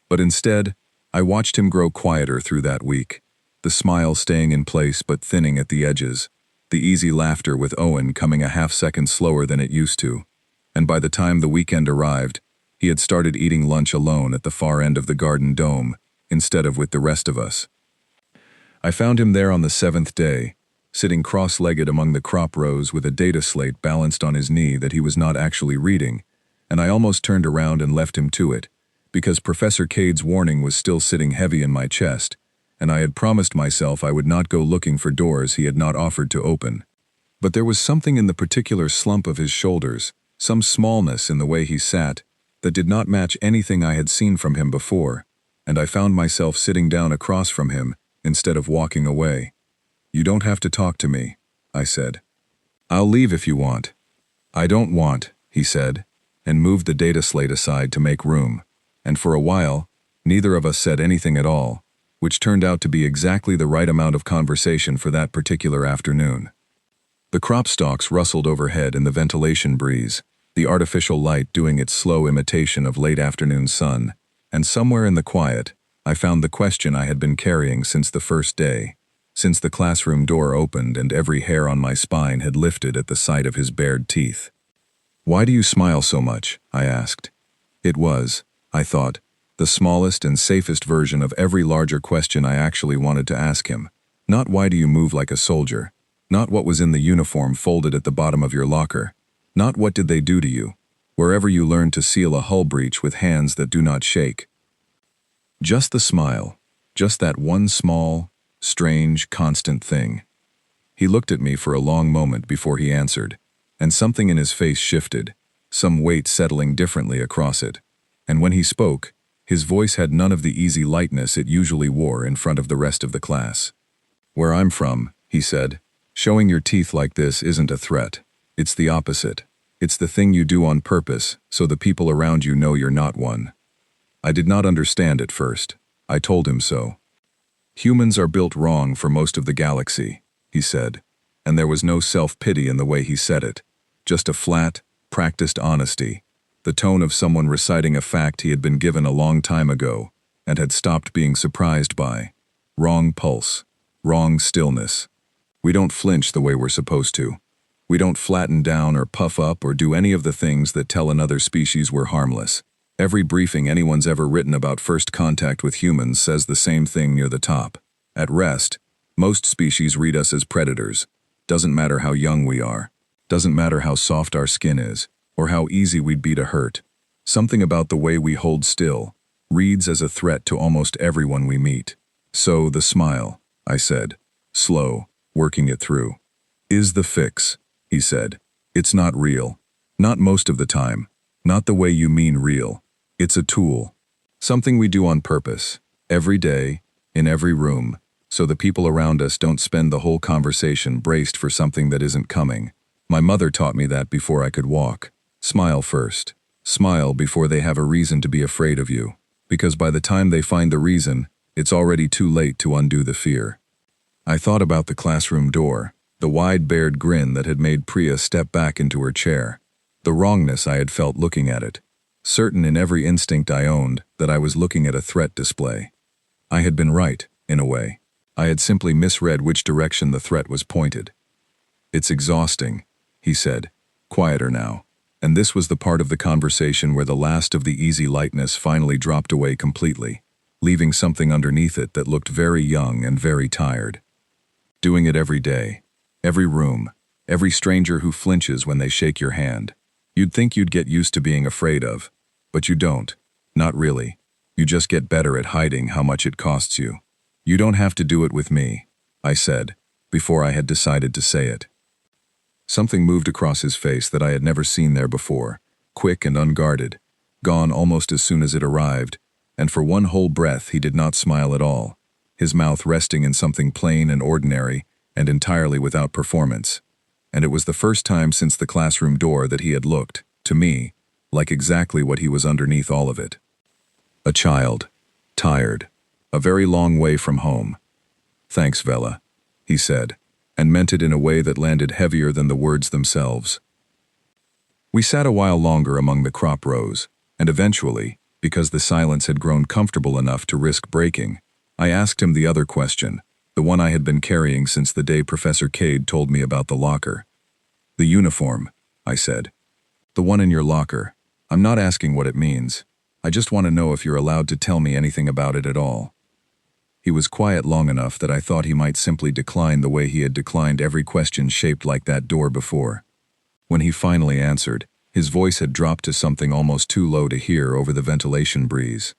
But instead, I watched him grow quieter through that week, the smile staying in place but thinning at the edges, the easy laughter with Owen coming a half-second slower than it used to, and by the time the weekend arrived, he had started eating lunch alone at the far end of the garden dome, instead of with the rest of us. I found him there on the 7th day, sitting cross-legged among the crop rows with a data slate balanced on his knee that he was not actually reading, and I almost turned around and left him to it, because Professor Cade's warning was still sitting heavy in my chest, and I had promised myself I would not go looking for doors he had not offered to open. But there was something in the particular slump of his shoulders, some smallness in the way he sat, that did not match anything I had seen from him before, and I found myself sitting down across from him instead of walking away. "You don't have to talk to me," I said. "I'll leave if you want." "I don't want," he said, and moved the data slate aside to make room, and for a while, neither of us said anything at all, which turned out to be exactly the right amount of conversation for that particular afternoon. The crop stalks rustled overhead in the ventilation breeze, the artificial light doing its slow imitation of late afternoon sun, and somewhere in the quiet, I found the question I had been carrying since the first day, since the classroom door opened and every hair on my spine had lifted at the sight of his bared teeth. "Why do you smile so much?" I asked. It was, I thought, the smallest and safest version of every larger question I actually wanted to ask him. Not why do you move like a soldier, not what was in the uniform folded at the bottom of your locker, not what did they do to you, wherever you learned to seal a hull breach with hands that do not shake. Just the smile, just that one small, strange, constant thing. He looked at me for a long moment before he answered, and something in his face shifted, some weight settling differently across it. And when he spoke, his voice had none of the easy lightness it usually wore in front of the rest of the class. "Where I'm from," he said, "showing your teeth like this isn't a threat. It's the opposite. It's the thing you do on purpose, so the people around you know you're not one." I did not understand at first. I told him so. "Humans are built wrong for most of the galaxy," he said, and there was no self-pity in the way he said it, just a flat, practiced honesty, the tone of someone reciting a fact he had been given a long time ago and had stopped being surprised by. Wrong pulse, wrong stillness. We don't flinch the way we're supposed to. We don't flatten down or puff up or do any of the things that tell another species we're harmless. Every briefing anyone's ever written about first contact with humans says the same thing near the top. At rest, most species read us as predators. Doesn't matter how young we are. Doesn't matter how soft our skin is, or how easy we'd be to hurt. Something about the way we hold still reads as a threat to almost everyone we meet. "So the smile," I said, slow, working it through, "is the fix," he said. "It's not real. Not most of the time. Not the way you mean real. It's a tool. Something we do on purpose, every day, in every room, so the people around us don't spend the whole conversation braced for something that isn't coming. My mother taught me that before I could walk. Smile first. Smile before they have a reason to be afraid of you, because by the time they find the reason, it's already too late to undo the fear." I thought about the classroom door, the wide bared grin that had made Priya step back into her chair, the wrongness I had felt looking at it, certain in every instinct I owned that I was looking at a threat display. I had been right, in a way. I had simply misread which direction the threat was pointed. "It's exhausting," he said, quieter now, And this was the part of the conversation where the last of the easy lightness finally dropped away completely, leaving something underneath it that looked very young and very tired. Doing it every day, every room, every stranger who flinches when they shake your hand. You'd think you'd get used to being afraid of, but you don't. Not really. You just get better at hiding how much it costs you. You don't have to do it with me, I said, before I had decided to say it. Something moved across his face that I had never seen there before, quick and unguarded, gone almost as soon as it arrived, and for one whole breath he did not smile at all, his mouth resting in something plain and ordinary and entirely without performance. And it was the first time since the classroom door that he had looked, to me, like exactly what he was underneath all of it. A child, tired, a very long way from home. "Thanks, Vela," he said, and meant it in a way that landed heavier than the words themselves. We sat a while longer among the crop rows, and eventually, because the silence had grown comfortable enough to risk breaking, I asked him the other question, the one I had been carrying since the day Professor Cade told me about the locker. "The uniform," I said. "The one in your locker. I'm not asking what it means. I just want to know if you're allowed to tell me anything about it at all." He was quiet long enough that I thought he might simply decline the way he had declined every question shaped like that door before. When he finally answered, his voice had dropped to something almost too low to hear over the ventilation breeze.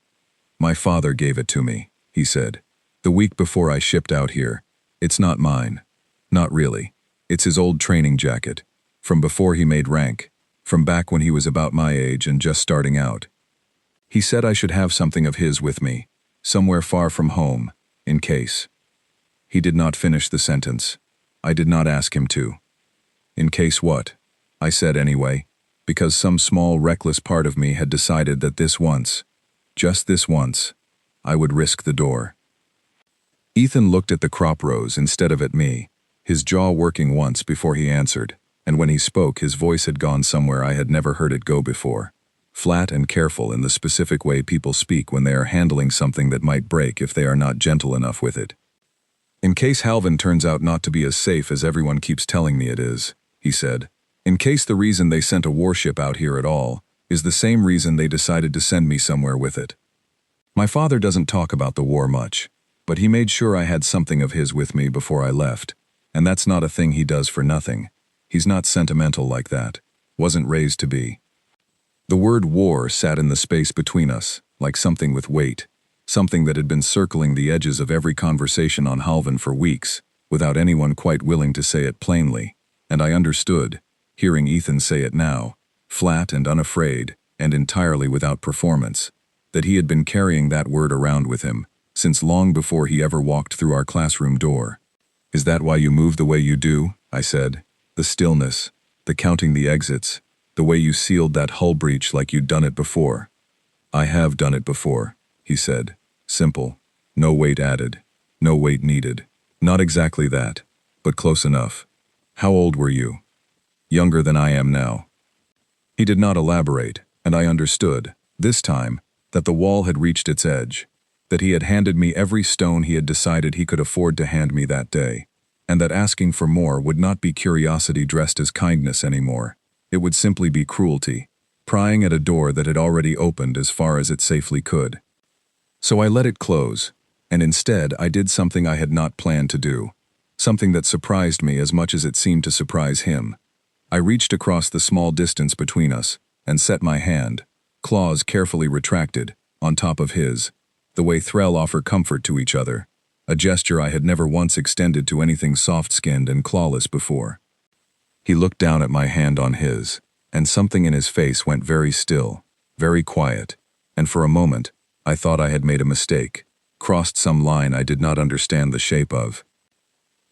"My father gave it to me," he said, "the week before I shipped out here. It's not mine. Not really. It's his old training jacket, from before he made rank, from back when he was about my age and just starting out. He said I should have something of his with me, somewhere far from home, in case." He did not finish the sentence. I did not ask him to. "In case what?" I said anyway, because some small reckless part of me had decided that this once, just this once, I would risk the door. Ethan looked at the crop rows instead of at me, his jaw working once before he answered, and when he spoke his voice had gone somewhere I had never heard it go before. Flat and careful in the specific way people speak when they are handling something that might break if they are not gentle enough with it. "In case Halvin turns out not to be as safe as everyone keeps telling me it is," he said. "In case the reason they sent a warship out here at all is the same reason they decided to send me somewhere with it. My father doesn't talk about the war much, but he made sure I had something of his with me before I left, and that's not a thing he does for nothing. He's not sentimental like that. Wasn't raised to be." The word war sat in the space between us, like something with weight, something that had been circling the edges of every conversation on Halvin for weeks, without anyone quite willing to say it plainly, and I understood, hearing Ethan say it now, flat and unafraid, and entirely without performance, that he had been carrying that word around with him, since long before he ever walked through our classroom door. "Is that why you move the way you do?" I said. "The stillness, the counting the exits, the way you sealed that hull breach like you'd done it before." "I have done it before," he said. Simple. No weight added. No weight needed. Not exactly that, but close enough. "How old were you?" "Younger than I am now." He did not elaborate, and I understood, this time, that the wall had reached its edge, that he had handed me every stone he had decided he could afford to hand me that day, and that asking for more would not be curiosity dressed as kindness anymore. It would simply be cruelty, prying at a door that had already opened as far as it safely could. So I let it close, and instead I did something I had not planned to do, something that surprised me as much as it seemed to surprise him. I reached across the small distance between us and set my hand, claws carefully retracted, on top of his, the way Threll offer comfort to each other, a gesture I had never once extended to anything soft-skinned and clawless before. He looked down at my hand on his, and something in his face went very still, very quiet, and for a moment, I thought I had made a mistake, crossed some line I did not understand the shape of.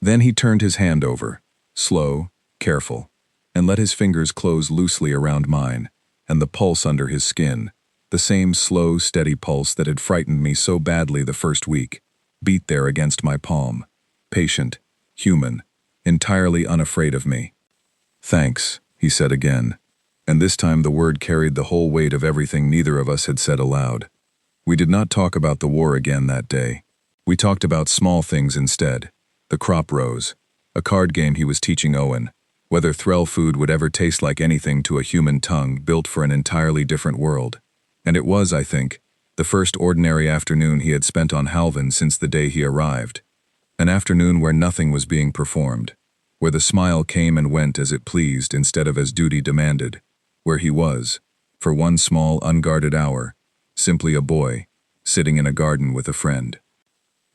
Then he turned his hand over, slow, careful, and let his fingers close loosely around mine, and the pulse under his skin, the same slow, steady pulse that had frightened me so badly the first week, beat there against my palm, patient, human, entirely unafraid of me. "Thanks," he said again, and this time the word carried the whole weight of everything neither of us had said aloud. We did not talk about the war again that day. We talked about small things instead, the crop rows, a card game he was teaching Owen, whether Threll food would ever taste like anything to a human tongue built for an entirely different world. And it was, I think, the first ordinary afternoon he had spent on Halvin since the day he arrived. An afternoon where nothing was being performed, where the smile came and went as it pleased instead of as duty demanded, where he was, for one small unguarded hour, simply a boy, sitting in a garden with a friend.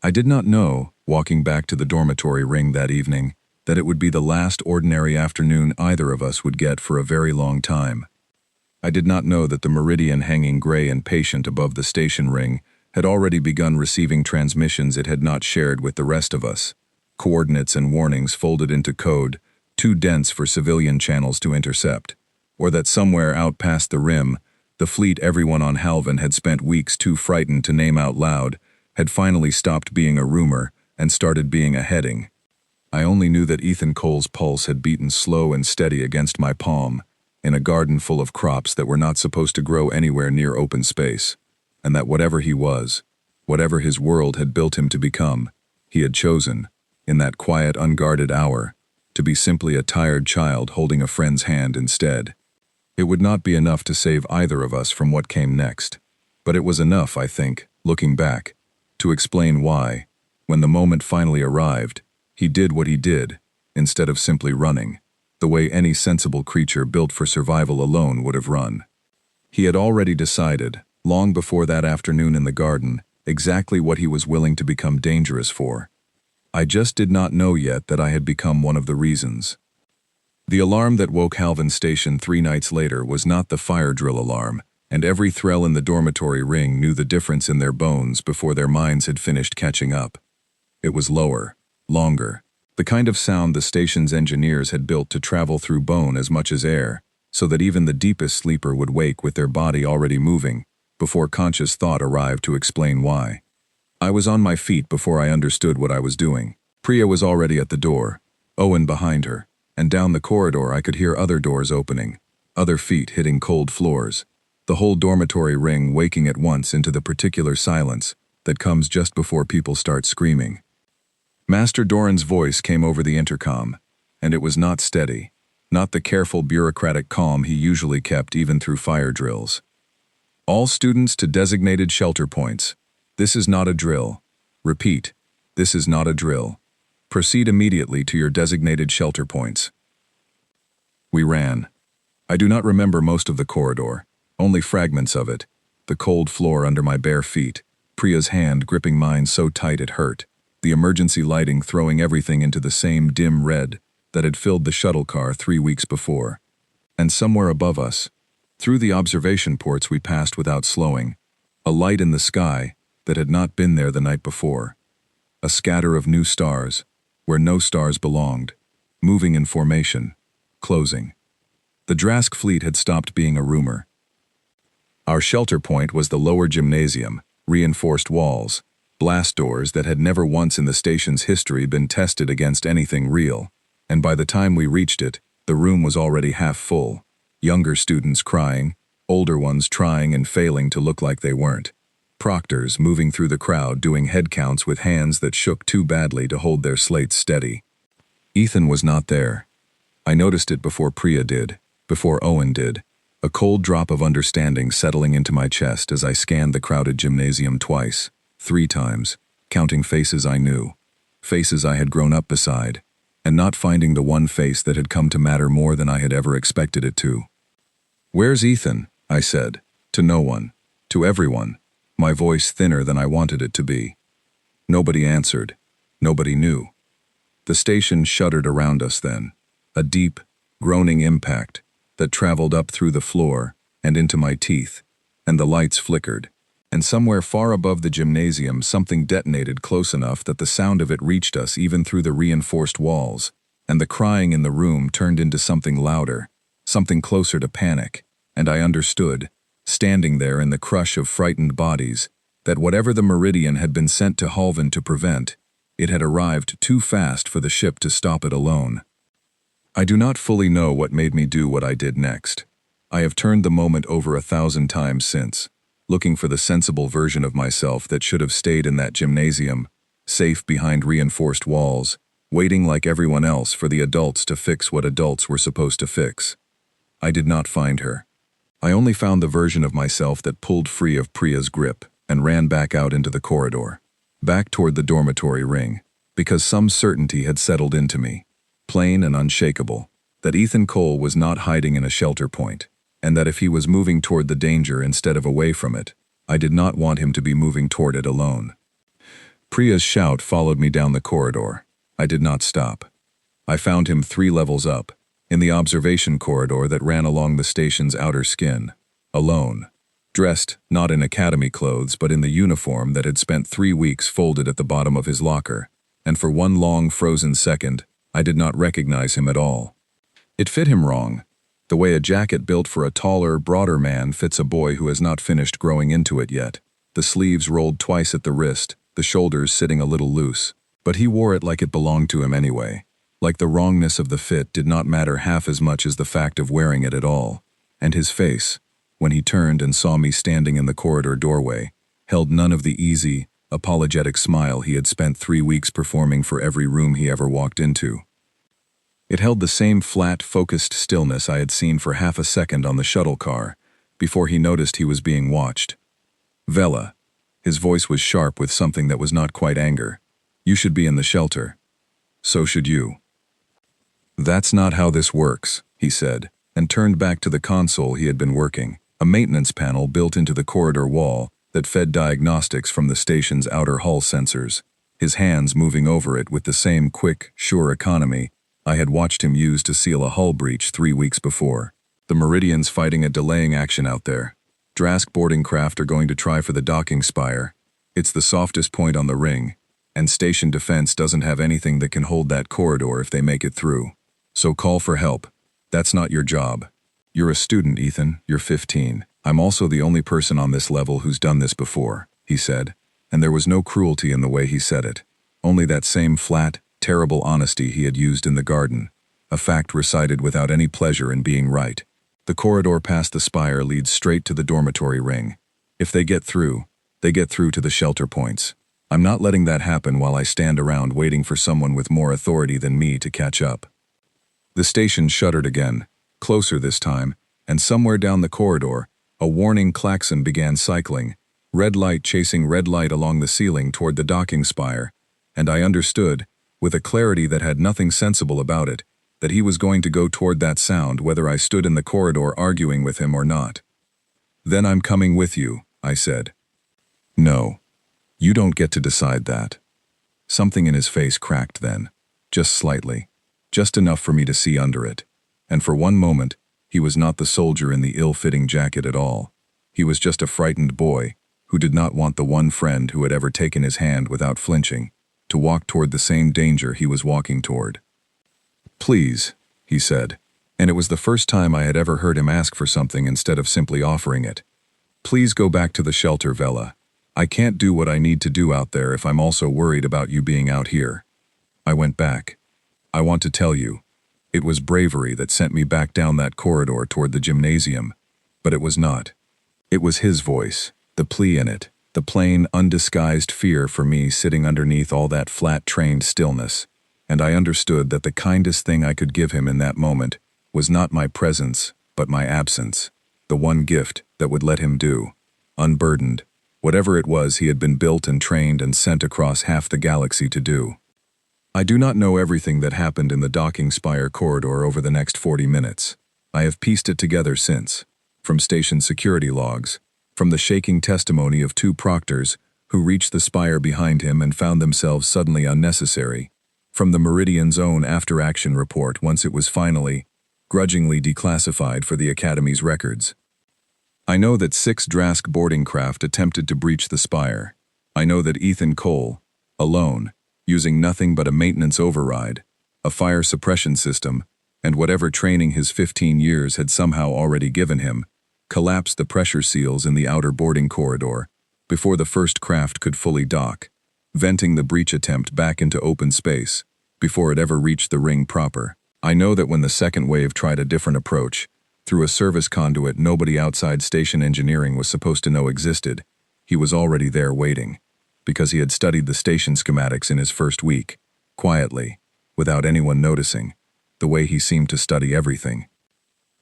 I did not know, walking back to the dormitory ring that evening, that it would be the last ordinary afternoon either of us would get for a very long time. I did not know that the meridian hanging gray and patient above the station ring had already begun receiving transmissions it had not shared with the rest of us, coordinates and warnings folded into code, too dense for civilian channels to intercept, or that somewhere out past the rim, the fleet everyone on Halvin had spent weeks too frightened to name out loud had finally stopped being a rumor and started being a heading. I only knew that Ethan Cole's pulse had beaten slow and steady against my palm, in a garden full of crops that were not supposed to grow anywhere near open space, and that whatever he was, whatever his world had built him to become, he had chosen, in that quiet, unguarded hour, to be simply a tired child holding a friend's hand instead. It would not be enough to save either of us from what came next, but it was enough, I think, looking back, to explain why, when the moment finally arrived, he did what he did, instead of simply running, the way any sensible creature built for survival alone would have run. He had already decided, long before that afternoon in the garden, exactly what he was willing to become dangerous for. I just did not know yet that I had become one of the reasons. The alarm that woke Halvin Station 3 nights later was not the fire drill alarm, and every Threll in the dormitory ring knew the difference in their bones before their minds had finished catching up. It was lower, longer, the kind of sound the station's engineers had built to travel through bone as much as air, so that even the deepest sleeper would wake with their body already moving, before conscious thought arrived to explain why. I was on my feet before I understood what I was doing. Priya was already at the door, Owen behind her, and down the corridor I could hear other doors opening, other feet hitting cold floors, the whole dormitory ring waking at once into the particular silence that comes just before people start screaming. Master Doran's voice came over the intercom, and it was not steady, not the careful bureaucratic calm he usually kept even through fire drills. All students to designated shelter points. This is not a drill. Repeat, this is not a drill. Proceed immediately to your designated shelter points. We ran. I do not remember most of the corridor, only fragments of it, the cold floor under my bare feet, Priya's hand gripping mine so tight it hurt, the emergency lighting throwing everything into the same dim red that had filled the shuttle car 3 weeks before. And somewhere above us, through the observation ports we passed without slowing, a light in the sky that had not been there the night before, a scatter of new stars, where no stars belonged, moving in formation, closing. The Drask fleet had stopped being a rumor. Our shelter point was the lower gymnasium, reinforced walls, blast doors that had never once in the station's history been tested against anything real, and by the time we reached it, the room was already half full, younger students crying, older ones trying and failing to look like they weren't. Proctors moving through the crowd doing head counts with hands that shook too badly to hold their slates steady. Ethan was not there. I noticed it before Priya did, before Owen did, a cold drop of understanding settling into my chest as I scanned the crowded gymnasium twice, 3 times, counting faces I knew, faces I had grown up beside, and not finding the one face that had come to matter more than I had ever expected it to. "Where's Ethan?" I said, to no one, to everyone, my voice thinner than I wanted it to be. Nobody answered. Nobody knew. The station shuddered around us then, a deep, groaning impact that traveled up through the floor and into my teeth, and the lights flickered, and somewhere far above the gymnasium something detonated close enough that the sound of it reached us even through the reinforced walls, and the crying in the room turned into something louder, something closer to panic, and I understood, standing there in the crush of frightened bodies, that whatever the meridian had been sent to Halvin to prevent, it had arrived too fast for the ship to stop it alone. I do not fully know what made me do what I did next. I have turned the moment over 1,000 times since, looking for the sensible version of myself that should have stayed in that gymnasium, safe behind reinforced walls, waiting like everyone else for the adults to fix what adults were supposed to fix. I did not find her. I only found the version of myself that pulled free of Priya's grip and ran back out into the corridor, back toward the dormitory ring, because some certainty had settled into me, plain and unshakable, that Ethan Cole was not hiding in a shelter point, and that if he was moving toward the danger instead of away from it, I did not want him to be moving toward it alone. Priya's shout followed me down the corridor. I did not stop. I found him 3 levels up, in the observation corridor that ran along the station's outer skin, alone, dressed not in academy clothes but in the uniform that had spent 3 weeks folded at the bottom of his locker, and for one long frozen second, I did not recognize him at all. It fit him wrong, the way a jacket built for a taller, broader man fits a boy who has not finished growing into it yet, the sleeves rolled twice at the wrist, the shoulders sitting a little loose, but he wore it like it belonged to him anyway. Like the wrongness of the fit did not matter half as much as the fact of wearing it at all, and his face, when he turned and saw me standing in the corridor doorway, held none of the easy, apologetic smile he had spent 3 weeks performing for every room he ever walked into. It held the same flat, focused stillness I had seen for half a second on the shuttle car, before he noticed he was being watched. "Vela." His voice was sharp with something that was not quite anger. "You should be in the shelter. So should you." "That's not how this works," he said, and turned back to the console he had been working, a maintenance panel built into the corridor wall that fed diagnostics from the station's outer hull sensors, his hands moving over it with the same quick, sure economy I had watched him use to seal a hull breach 3 weeks before. "The Meridian's fighting a delaying action out there. Drask boarding craft are going to try for the docking spire. It's the softest point on the ring, and station defense doesn't have anything that can hold that corridor if they make it through. So call for help. That's not your job. You're a student, Ethan. You're 15. I'm also the only person on this level who's done this before," he said, and there was no cruelty in the way he said it, only that same flat, terrible honesty he had used in the garden, a fact recited without any pleasure in being right. "The corridor past the spire leads straight to the dormitory ring. If they get through to the shelter points. I'm not letting that happen while I stand around waiting for someone with more authority than me to catch up." The station shuddered again, closer this time, and somewhere down the corridor, a warning klaxon began cycling, red light chasing red light along the ceiling toward the docking spire, and I understood, with a clarity that had nothing sensible about it, that he was going to go toward that sound whether I stood in the corridor arguing with him or not. "Then I'm coming with you," I said. "No, you don't get to decide that." Something in his face cracked then, just slightly, just enough for me to see under it, and for one moment, he was not the soldier in the ill-fitting jacket at all. He was just a frightened boy who did not want the one friend who had ever taken his hand without flinching to walk toward the same danger he was walking toward. "Please," he said, and it was the first time I had ever heard him ask for something instead of simply offering it. "Please go back to the shelter, Vela. I can't do what I need to do out there if I'm also worried about you being out here." I went back. "I want to tell you, it was bravery that sent me back down that corridor toward the gymnasium, but it was not." It was his voice, the plea in it, the plain, undisguised fear for me sitting underneath all that flat, trained stillness, and I understood that the kindest thing I could give him in that moment was not my presence, but my absence, the one gift that would let him do, unburdened, whatever it was he had been built and trained and sent across half the galaxy to do. I do not know everything that happened in the docking spire corridor over the next 40 minutes. I have pieced it together since, from station security logs, from the shaking testimony of 2 proctors who reached the spire behind him and found themselves suddenly unnecessary, from the Meridian's own after-action report once it was finally, grudgingly declassified for the Academy's records. I know that 6 Drask boarding craft attempted to breach the spire. I know that Ethan Cole, alone, using nothing but a maintenance override, a fire suppression system, and whatever training his 15 years had somehow already given him, collapsed the pressure seals in the outer boarding corridor before the first craft could fully dock, venting the breach attempt back into open space before it ever reached the ring proper. I know that when the second wave tried a different approach, through a service conduit nobody outside station engineering was supposed to know existed, he was already there waiting, because he had studied the station schematics in his first week, quietly, without anyone noticing, the way he seemed to study everything.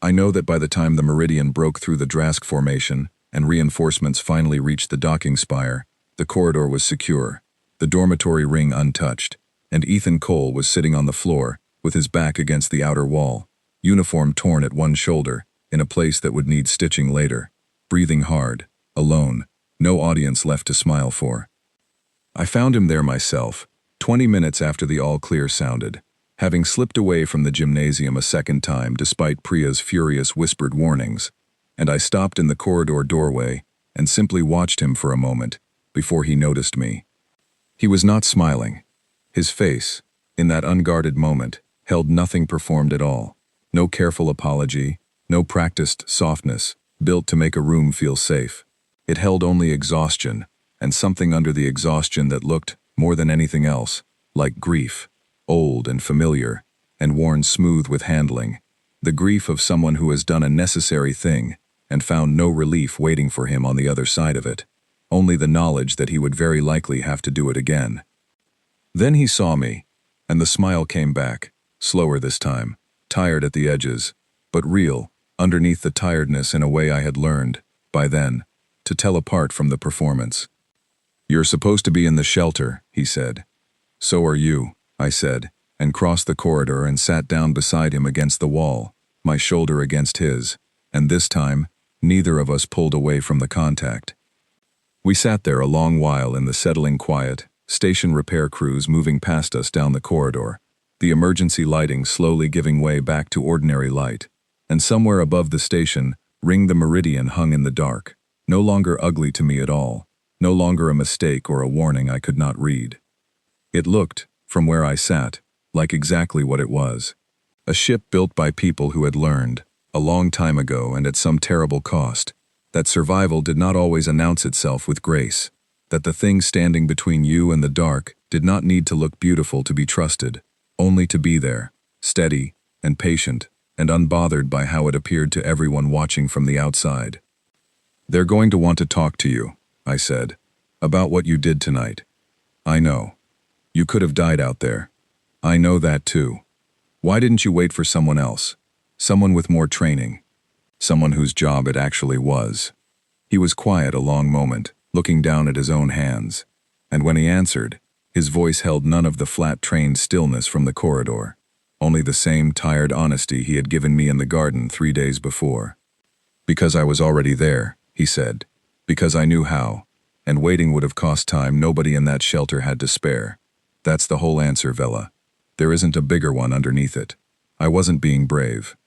I know that by the time the meridian broke through the Drask formation and reinforcements finally reached the docking spire, the corridor was secure, the dormitory ring untouched, and Ethan Cole was sitting on the floor with his back against the outer wall, uniform torn at one shoulder, in a place that would need stitching later, breathing hard, alone, no audience left to smile for. I found him there myself, 20 minutes after the all-clear sounded, having slipped away from the gymnasium a second time despite Priya's furious whispered warnings, and I stopped in the corridor doorway and simply watched him for a moment before he noticed me. He was not smiling. His face, in that unguarded moment, held nothing performed at all. No careful apology, no practiced softness, built to make a room feel safe. It held only exhaustion, and something under the exhaustion that looked, more than anything else, like grief, old and familiar, and worn smooth with handling, the grief of someone who has done a necessary thing and found no relief waiting for him on the other side of it, only the knowledge that he would very likely have to do it again. Then he saw me, and the smile came back, slower this time, tired at the edges, but real, underneath the tiredness in a way I had learned, by then, to tell apart from the performance. "You're supposed to be in the shelter," he said. "So are you," I said, and crossed the corridor and sat down beside him against the wall, my shoulder against his, and this time, neither of us pulled away from the contact. We sat there a long while in the settling quiet, station repair crews moving past us down the corridor, the emergency lighting slowly giving way back to ordinary light, and somewhere above the station, Ring the Meridian hung in the dark, no longer ugly to me at all, no longer a mistake or a warning I could not read. It looked, from where I sat, like exactly what it was. A ship built by people who had learned, a long time ago and at some terrible cost, that survival did not always announce itself with grace, that the thing standing between you and the dark did not need to look beautiful to be trusted, only to be there, steady and patient and unbothered by how it appeared to everyone watching from the outside. "They're going to want to talk to you," I said, "about what you did tonight. I know. You could have died out there. I know that too. Why didn't you wait for someone else? Someone with more training. Someone whose job it actually was." He was quiet a long moment, looking down at his own hands, and when he answered, his voice held none of the flat trained stillness from the corridor, only the same tired honesty he had given me in the garden 3 days before. "Because I was already there," he said. "Because I knew how, and waiting would have cost time nobody in that shelter had to spare. That's the whole answer, Vela. There isn't a bigger one underneath it. I wasn't being brave.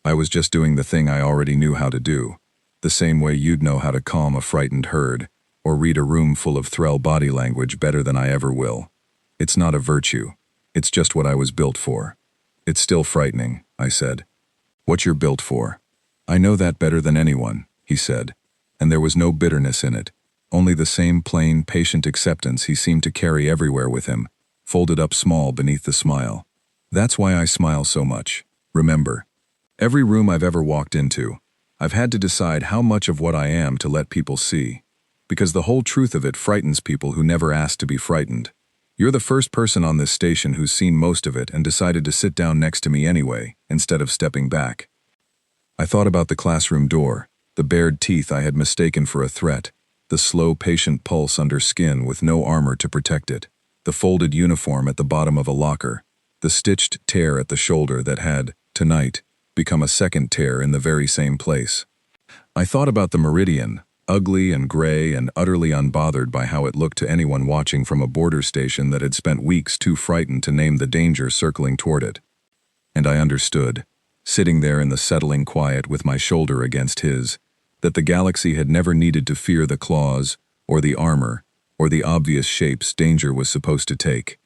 I was just doing the thing I already knew how to do, the same way you'd know how to calm a frightened herd, or read a room full of Threll body language better than I ever will. It's not a virtue. It's just what I was built for." "It's still frightening," I said. "What you're built for. I know that better than anyone," he said, and there was no bitterness in it, only the same plain, patient acceptance he seemed to carry everywhere with him, folded up small beneath the smile. "That's why I smile so much. Remember, every room I've ever walked into, I've had to decide how much of what I am to let people see, because the whole truth of it frightens people who never asked to be frightened. You're the first person on this station who's seen most of it and decided to sit down next to me anyway, instead of stepping back." I thought about the classroom door, the bared teeth I had mistaken for a threat, the slow, patient pulse under skin with no armor to protect it, the folded uniform at the bottom of a locker, the stitched tear at the shoulder that had, tonight, become a second tear in the very same place. I thought about the Meridian, ugly and gray and utterly unbothered by how it looked to anyone watching from a border station that had spent weeks too frightened to name the danger circling toward it. And I understood, sitting there in the settling quiet with my shoulder against his, that the galaxy had never needed to fear the claws, or the armor, or the obvious shapes danger was supposed to take.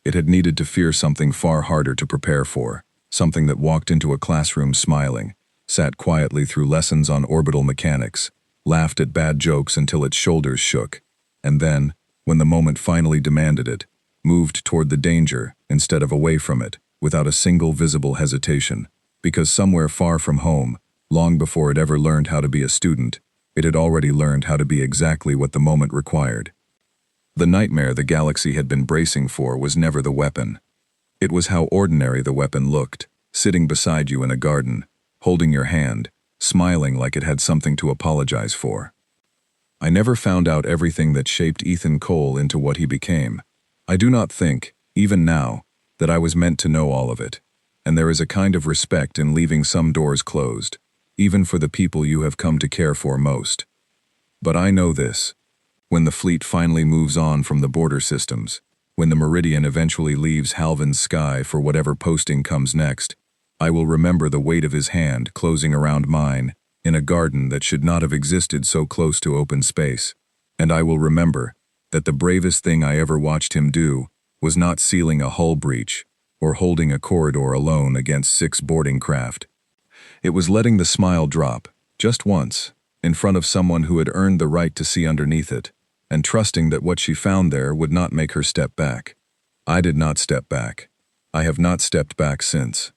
It had needed to fear something far harder to prepare for, something that walked into a classroom smiling, sat quietly through lessons on orbital mechanics, laughed at bad jokes until its shoulders shook, and then, when the moment finally demanded it, moved toward the danger instead of away from it, without a single visible hesitation, because somewhere far from home, long before it ever learned how to be a student, it had already learned how to be exactly what the moment required. The nightmare the galaxy had been bracing for was never the weapon. It was how ordinary the weapon looked, sitting beside you in a garden, holding your hand, smiling like it had something to apologize for. I never found out everything that shaped Ethan Cole into what he became. I do not think, even now, that I was meant to know all of it, and there is a kind of respect in leaving some doors closed, even for the people you have come to care for most. But I know this. When the fleet finally moves on from the border systems, when the Meridian eventually leaves Halvin's sky for whatever posting comes next, I will remember the weight of his hand closing around mine in a garden that should not have existed so close to open space. And I will remember that the bravest thing I ever watched him do was not sealing a hull breach or holding a corridor alone against 6 boarding craft. It was letting the smile drop, just once, in front of someone who had earned the right to see underneath it, and trusting that what she found there would not make her step back. I did not step back. I have not stepped back since.